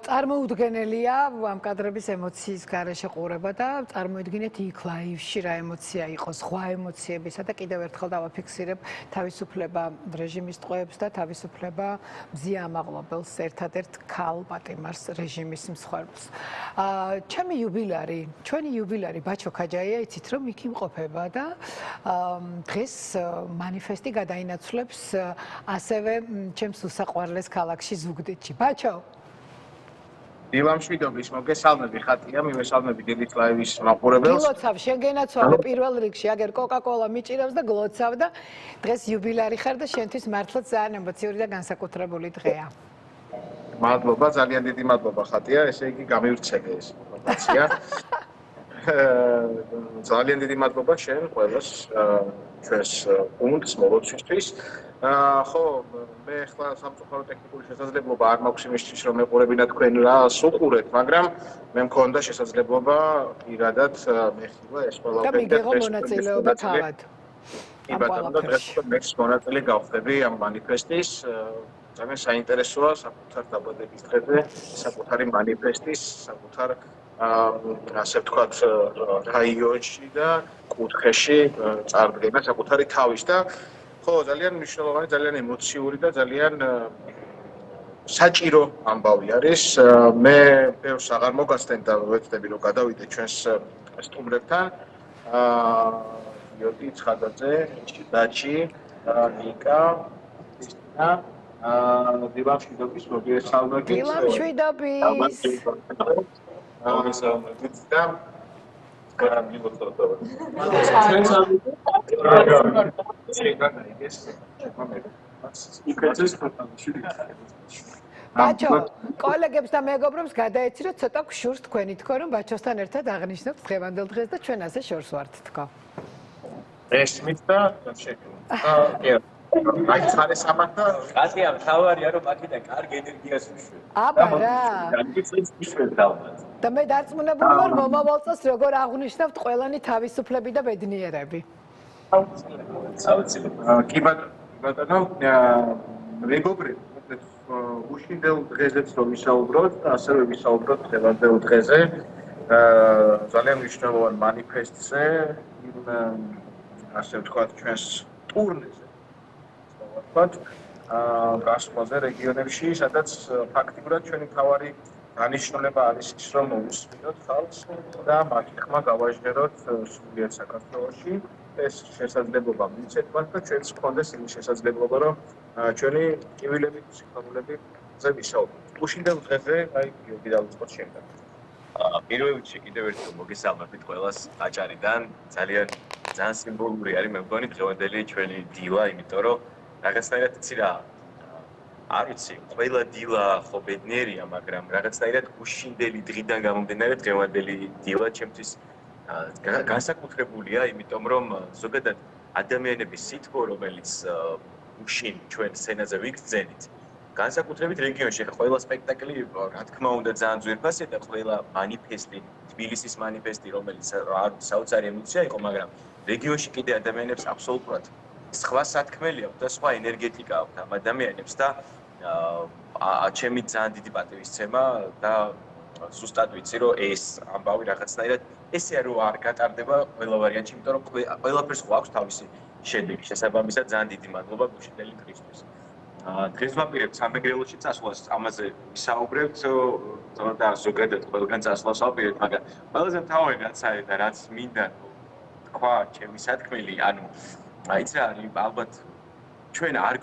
Speaker 1: წარმოუდგენელია ამ კადრების ემოციის გარეშე ყურება და წარმოიდგინეთ იქ ლაივში რა ემოცია იყო, სხვა ემოციებისა და კიდევ ერთხელ დავაფიქსირებ თავისუფლება რეჟიმის ტყვეებს და თავისუფლება მზია ამაღლობელს, ერთადერთ ქალ პატიმარს რეჟიმის მსხვერპლს. ჩემი ჩვენი იუბილარი ბაჩო ქაჯაია, იცით რომ იქ იმყოფება და დღეს მანიფესტი გადაინაცვლებს ასევე ჩემს უსაყვარლეს ქალაქში ზუგდიდში. ბაჩო
Speaker 17: დილამშვიდობის მოგესალმები ხატია, მივესალმები დიდით ლაივის მაყურებელს.
Speaker 1: გილოცავ, შენ გენაცვალე პირველ რიგში, აგერ კოკა-კოლა მიჭირავს და გლოცავ და დღეს იუბილარი ხარ და შენთვის მართლაც ძალიან ემოციური და განსაკუთრებული დღეა.
Speaker 17: მადლობა, ძალიან დიდი მადლობა ხატია, ესე იგი გამივრცელე ეს ინფორმაცია. ძალიან დიდი მადლობა შენ ყველას ჩვენს გუნდს მოლოცვისთვის. ხო, მე ახლა სამწუხარო ტექნიკური შესაძლებლობა არ მაქვს იმისთვის, რომ მეყურებინა თქვენ რას უყურებთ, მაგრამ მე მქონდა შესაძლებლობა პირადად მეხილა ეს ყველაფერი
Speaker 1: და მიგეღო მონაწილეობა თავად.
Speaker 17: კი ბატონო, და დღეს მეც მონაწილე გავხდები ამ მანიფესტის. ძალიან საინტერესოა საკუთარ დაბადების დღეზე, საკუთარი მანიფესტის, საკუთარ ასე ვთქვათ, რაიონში და კუთხეში წარდგენა საკუთარი თავის და ხო, ძალიან მნიშვნელოვანი, ძალიან ემოციური და ძალიან საჭირო ამბავი არის. მე ბევრს აღარ მოგასცენ და ვეცდები რომ გადავიდე ჩვენს სტუმრებთან. იოდი ცხადაძე, დაჩი, ნიკა, კრისტინა, დილამშვიდობის მოგესალმებით.
Speaker 1: დილამშვიდობის. ბაჩო, კოლეგებს და მეგობრებს გადაეციროთ ცოტა გშურს თქვენი თქო, რომ ბაჩოსთან ერთად აღნიშნებთ დღევანდელ დღეს და ჩვენ ასე შორს ვართ თქო.
Speaker 17: ესმით და შეგიძლია. აი ხარე სამართა კატია თავარია რომ აქედან კარგი ენერგიას უშვებ.
Speaker 1: აბა რა.
Speaker 17: ისვებ დავმატ.
Speaker 1: და მე დარწმუნებული ვარ მომავალ წელს როგორ აღნიშნავთ ყველანი თავისუფლები და ბედნიერები.
Speaker 17: კი ბატონო, მეგობრები, უშინდელ დღეზეც რომ ვისაუბროთ, ასევე ვისაუბროთ დღევანდელ დღეზე, ძალიან მნიშვნელოვან მანიფესტზე, ასე ვთქვათ, ჩვენს ტურნეზე. გასვლაზე რეგიონებში, სადაც ფაქტიურად ჩვენი მთავარი დანიშნულება არის ის, რომ მოусმინოთ ხალხს და მათი ხმა გავაჟღეროთ სრულიად საქართველოში. ეს შესაძლებლობა მიცეთ მათ და ჩვენც გქონდეს იმის შესაძლებლობა, რომ ჩვენი ტკივილები, სიყვარულები ზე ვისაუბროთ. უშინდელ დღეზე, აი, გიორგი დავიწყოთ შენგან.
Speaker 18: პირველ რიგში კიდევ ერთხელ მოგესალმებით ყველას აჭარიდან. ძალიან სიმბოლური არის მე მგონი დღევანდელი ჩვენი დილა, იმიტომ რომ რაღაცნაირად იცი რა არ ვიცი, ყველა დილა ხო ბედნიერია, მაგრამ რაღაცნაირად უშინდელი დღიდან გამომდინარე დღევანდელი დილა ჩემთვის განსაკუთრებულია, იმიტომ რომ ზოგადად ადამიანების სითბო, რომელიც უშინ ჩვენ სცენაზე ვიგრძენით, განსაკუთრებით რეგიონში ყველა სპექტაკლი რა თქმა უნდა ძალიან ძვირფასია და ყველა მანიფესტი, თბილისის მანიფესტი, რომელიც საოცარი ემოცია იყო, მაგრამ რეგიონში კიდე ადამიანებს აბსოლუტურად სხვა სათქმელი აქვს და სხვა ენერგეტიკა აქვს ამ ადამიანებს და ჩემი ძალიან დიდი პატივისცემა და ზუსტად ვიცი რომ ეს ამბავი რაღაცნაირად ესე რომ არ გატარდება ყველა ვარიანტში, იმიტომ რომ ყველაფერს აქვს თავისი შედეგი. შესაბამისად ძალიან დიდი მადლობა გუშინდელი ქრისტეს. დღეს ვაპირებთ სამეგრელოში წასვლას, ამაზე ვისაუბრებთ და ზოგადად ყველგან წასვლას ვაპირებთ, მაგრამ ყველაზე მთავარი რაც არის და რაც მინდა თქვა ჩემი სათქმელი, ანუ აიც რა არის ალბათ ჩვენ არ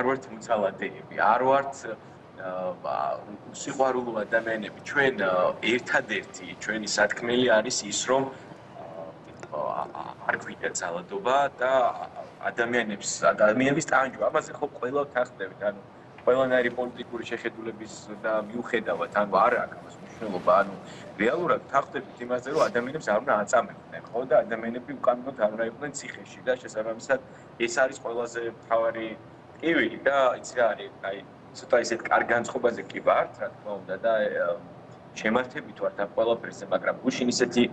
Speaker 18: ვართ მუცალადეები, არ ვართ სიყვარულო ადამიანები, ჩვენ ერთადერთი ჩვენი სათქმელი არის ის, რომ არ გვიდა ძალადობა და ადამიანების ტანჯვა. ამაზე ხო ყველა ვთანხმდებით, ანუ ყველანაირი პოლიტიკური შეხედულების და მიუხედავად, ანუ არ აქვს ამას მნიშვნელობა, ანუ რეალურად ვთანხმდებით იმაზე, რომ ადამიანებს არ უნდა აწამებდნენ, ხო და ადამიანები უკანონოდ არ უნდა იყვნენ ციხეში და შესაბამისად ეს არის ყველაზე მთავარი ტკივილი და იცი რა არის, აი ცოტა ისეთ კარგ განწყობაზე კი ვართ, რა თქმა უნდა და შემართებით ვართ ამ ყველაფერზე, მაგრამ გუშინ ისეთი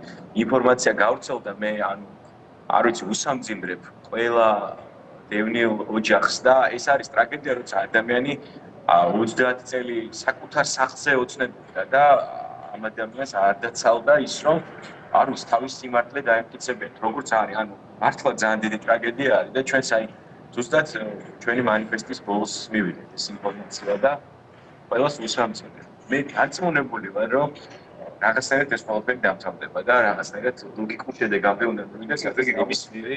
Speaker 18: ინფორმაცია გავრცელდა, მე ანუ არ ვიცი, უსამძიმრებ ყველა დევნილ ოჯახს და ეს არის ტრაგედია, როცა ადამიანი 30 წელი საკუთარ სახლზე ოცნებობდა და ამ ადამიანს არ დაცალდა ის, რომ არ ვიცი, თავის სიმართლე დაემტკიცებიათ, როგორც არის, ანუ მართლა ძალიან დიდი ტრაგედია არის და ჩვენს აი ზუსტად ჩვენი მანიფესტის ბოლოს მივიდეთ ეს ინფორმაცია და ყველას ვისამძიმრებ. მე გაწმუნებული ვარ, რომ რაღაცნაირად ეს ყველაფერი დამთავრდება და რაღაცნაირად ლოგიკურ შედეგამდე უნდა მივიდეს, სადაც იმის მიერ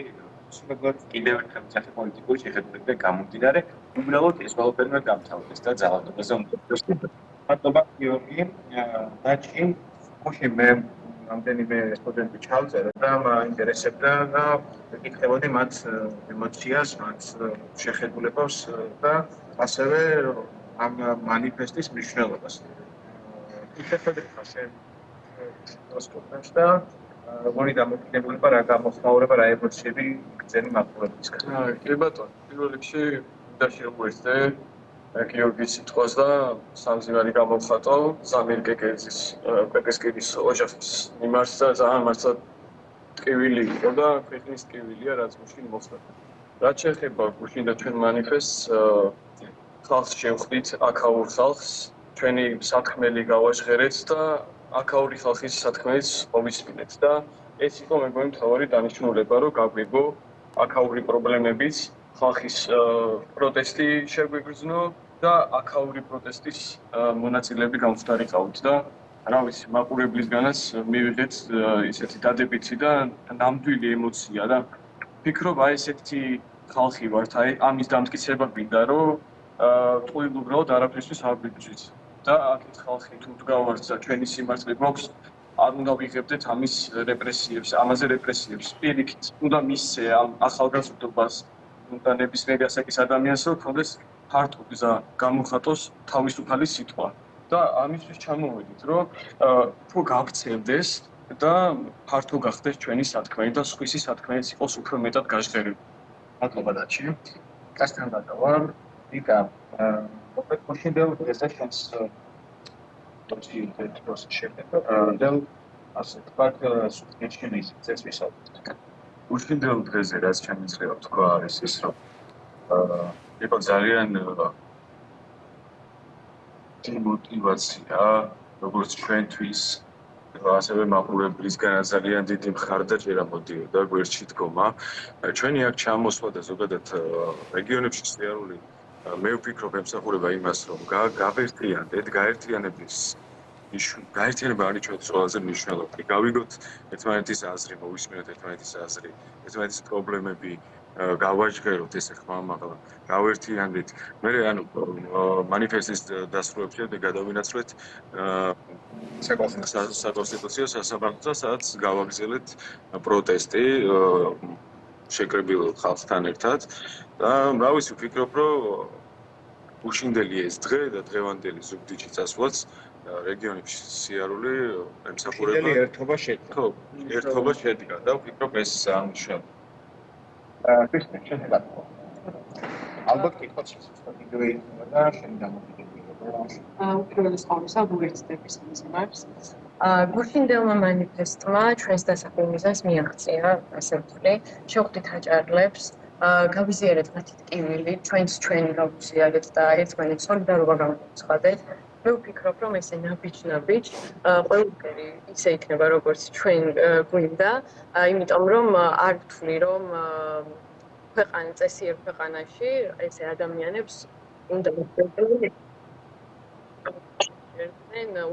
Speaker 18: კიდევ ერთხელ ძახი პოლიტიკური შეხედულებიდან გამომდინარე, უბრალოდ ეს ყველაფერი უნდა დამთავრდეს და ძალადობაზე უნდა ვიდოს. მადლობა გიორგი, დაჩი, ხუში მე რამდენიმე სტუდენტი ჩავწერე და მაინტერესებდა და ვიკითხებოდი მათ ემოციას, მათ შეხედულებას და ასევე ამ მანიფესტის მნიშვნელობას. ვიკითხებოდი ხასენ სტუდენტს და როგორი დამოკიდებულება რა გამოხმაურება რა ემოციები გრძელი მაყურებლისგან.
Speaker 2: კი ბატონო, პირველ რიგში და შეგვეცდე გიორგის სიტყვას და სამზიმარი გამოვხატო ზამირ კეკესკირის ოჯახის მიმართ და ძალიან მართლა ტკივილი იყო და ქვეყნის ტკივილია, რაც გუშინ მოხდა. რაც შეეხება გუშინ და ჩვენ მანიფესტს ხალხს შევხვდით, აქაურ ხალხს, ჩვენი სათქმელი გავაჟღერეთ და აქაური ხალხის სათქმელიც მოვისმინეთ და ეს იყო მეგონი მთავარი დანიშნულება, რომ გაგვიგო აქაური პრობლემებიც, ხალხის პროტესტი შეგვიგრძნო და აქაური პროტესტის მონაწილეები გამხდარიყავით და რა ვიცი, მაყურებლისგანაც მივიღეთ ისეთი დადებითი და ნამდვილი ემოცია და ვფიქრობ, აი ესეთი ხალხი ვართ, აი ამის დამტკიცება გვინდა, რომ ტყუილ უბრალოდ არაფრისთვის არ ვიბრძვით. და აქეთ ხალხი თუ დგავართ და ჩვენი სიმართლე გვაქვს, არ უნდა ვიღებდეთ ამის რეპრესიებს, ამაზე რეპრესიებს. პირიქით, უნდა მისცე ამ ახალგაზრდობას, უნდა ნებისმიერ ასაკის ადამიანს, რომ ქონდეს ფართო გზა გამოხატოს თავისუფალი სიტყვა. და ამისთვის ჩამოვედით, რომ თუ გავქცევდეს და ფართო გახდეს ჩვენი სათქმელი და სხვისი სათქმელიც იყოს უფრო მეტად გაჟღერებული. მადლობა დაჩი. კასთან გადავარ, ვიკა გუშინდელ დღეზე შენს პროცესს შეეხება და ასე თქვა სუქეჩენის წესვისაუბრეთ.
Speaker 18: გუშინდელ დღეზე რაც შემიძლია თქვა არის ის, რომ იყო ძალიან მოტივაცია, როგორც ჩვენთვის, ასევე მაყურებლისგან ძალიან დიდი მხარდაჭერა მოდიოდა გვერდში დგომა. ჩვენი აქ ჩამოსვლა და ზოგადად რეგიონებში სიარული მე ვფიქრობ ემსახურება იმას, რომ გავერთიანდეთ, გაერთიანება არის ჩვენთვის ყველაზე მნიშვნელოვანი. გავიგოთ ერთმანეთის აზრი, მოვისმინოთ ერთმანეთის აზრი, ერთმანეთის პრობლემები, გავაჟღეროთ ესე ხმამაღლა, გავერთიანდეთ. მე ანუ მანიფესტის დასრულების შემდეგ გადავინაცვლეთ საკონსტიტუციო სასამართლოზე, სადაც გავაგრძელეთ პროტესტი შეკრებილ ხალხთან ერთად და რა ვიცი, ვფიქრობ, რომ გუშინდელი ეს დღე და დღევანდელი ზუგდიდში წასვლაც რეგიონებში სიარული ემსახურება
Speaker 17: ერთობა შედგა.
Speaker 18: ხო, ერთობა შედგა და ვფიქრობ ეს ამუშავება.
Speaker 17: ქრისტე, შენ ალბათ კითხვაც შესაძლოა იგივე იქნება და შენი დამოკიდებულება.
Speaker 19: უპირველეს ყოვლისა, უერთდების მიზნებს. გუშინდელმა მანიფესტმა ჩვენს დასაქმებისას მიაღწია, ასე ვთვლი, შევხვდით აჭარლებს, გავიზიარეთ მათი ტკივილი, ჩვენი გავუზიარეთ და ერთმანეთს სოლიდარობა გამოვცხადეთ. მე ვფიქრობ, რომ ესე ნაბიჯ-ნაბიჯ ყველაფერი ისე იქნება, როგორც ჩვენ გვინდა, იმიტომ რომ არ ვთვლი, რომ ქვეყანა წესიერ ქვეყანაში ესე ადამიანებს უნდა მოხდეს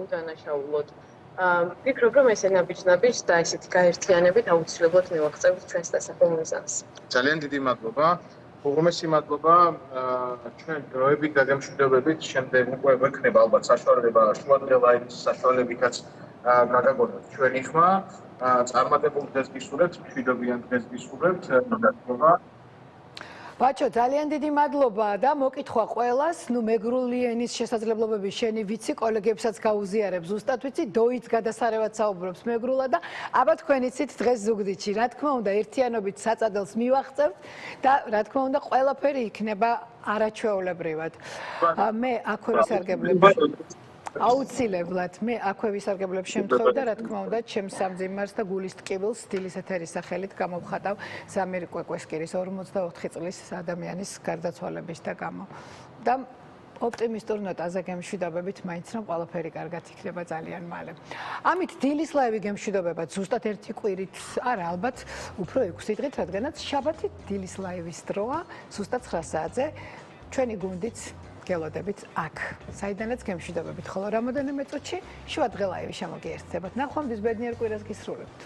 Speaker 19: უდანაშაულოდ. ვფიქრობ, რომ ესე ნაბიჯ-ნაბიჯ და ესეთი გაერთიანებით აუცილებლად მივაღწევთ ჩვენს დასაქმებისას.
Speaker 17: ძალიან დიდი მადლობა. უღრმესი მადლობა ჩვენ დროებით და გემშვიდობებით შემდეგ უკვე გვექნება ალბათ საშუალება შუადღელაინის საშუალებითაც გადაგონოთ ჩვენი ხმა. წარმატებულ დღეს გისურვებთ, მშვიდობიან დღეს გისურვებთ. მადლობა.
Speaker 1: ბაჩო, ძალიან დიდი მადლობა და მოკითხვა ყველას, მეგრული ენის შესაძლებლობები შენი ვიცი, კოლეგებსაც გაუზიარებ, ზუსტად ვიცი, დოიც გადასარევად საუბრობს მეგრულად და აბა თქვენ იცით დღეს ზუგდიდში, რა თქმა უნდა, ერთიანობით საწადელს მივაღწევთ და რა თქმა უნდა, ყველაფერი იქნება არაჩვეულებრივად. მე აქვე ვისარგებლებ აუცილებლად მე აქვე ვისარგებლებ შემთხვევით და რა თქმა უნდა ჩემს სამძიმარს და გულის ტკივილს სტილის ეთერის სახელით გამოვხატავ ზამირი კვეკვესკირის 44 წლის ადამიანის გარდაცვალების და გამო და ოპტიმისტურ ნოტაზე გემშვიდობებით მაინც რომ ყველაფერი კარგად იქნება ძალიან მალე. ამით დილის ლაივი გემშვიდობებათ ზუსტად ერთი კვირით არა ალბათ უფრო 6 დღით რადგანაც შაბათი დილის ლაივის დროა ზუსტად 9 საათზე ჩვენი გუნდიც გელოდებით აქ. საიდანაც გემშვიდობებით, ხოლო რამოდენიმე წუთში შუადღე ლაივი შემოგიერთდებათ. ნახვამდის ბედნიერ კვირას გისურვებთ.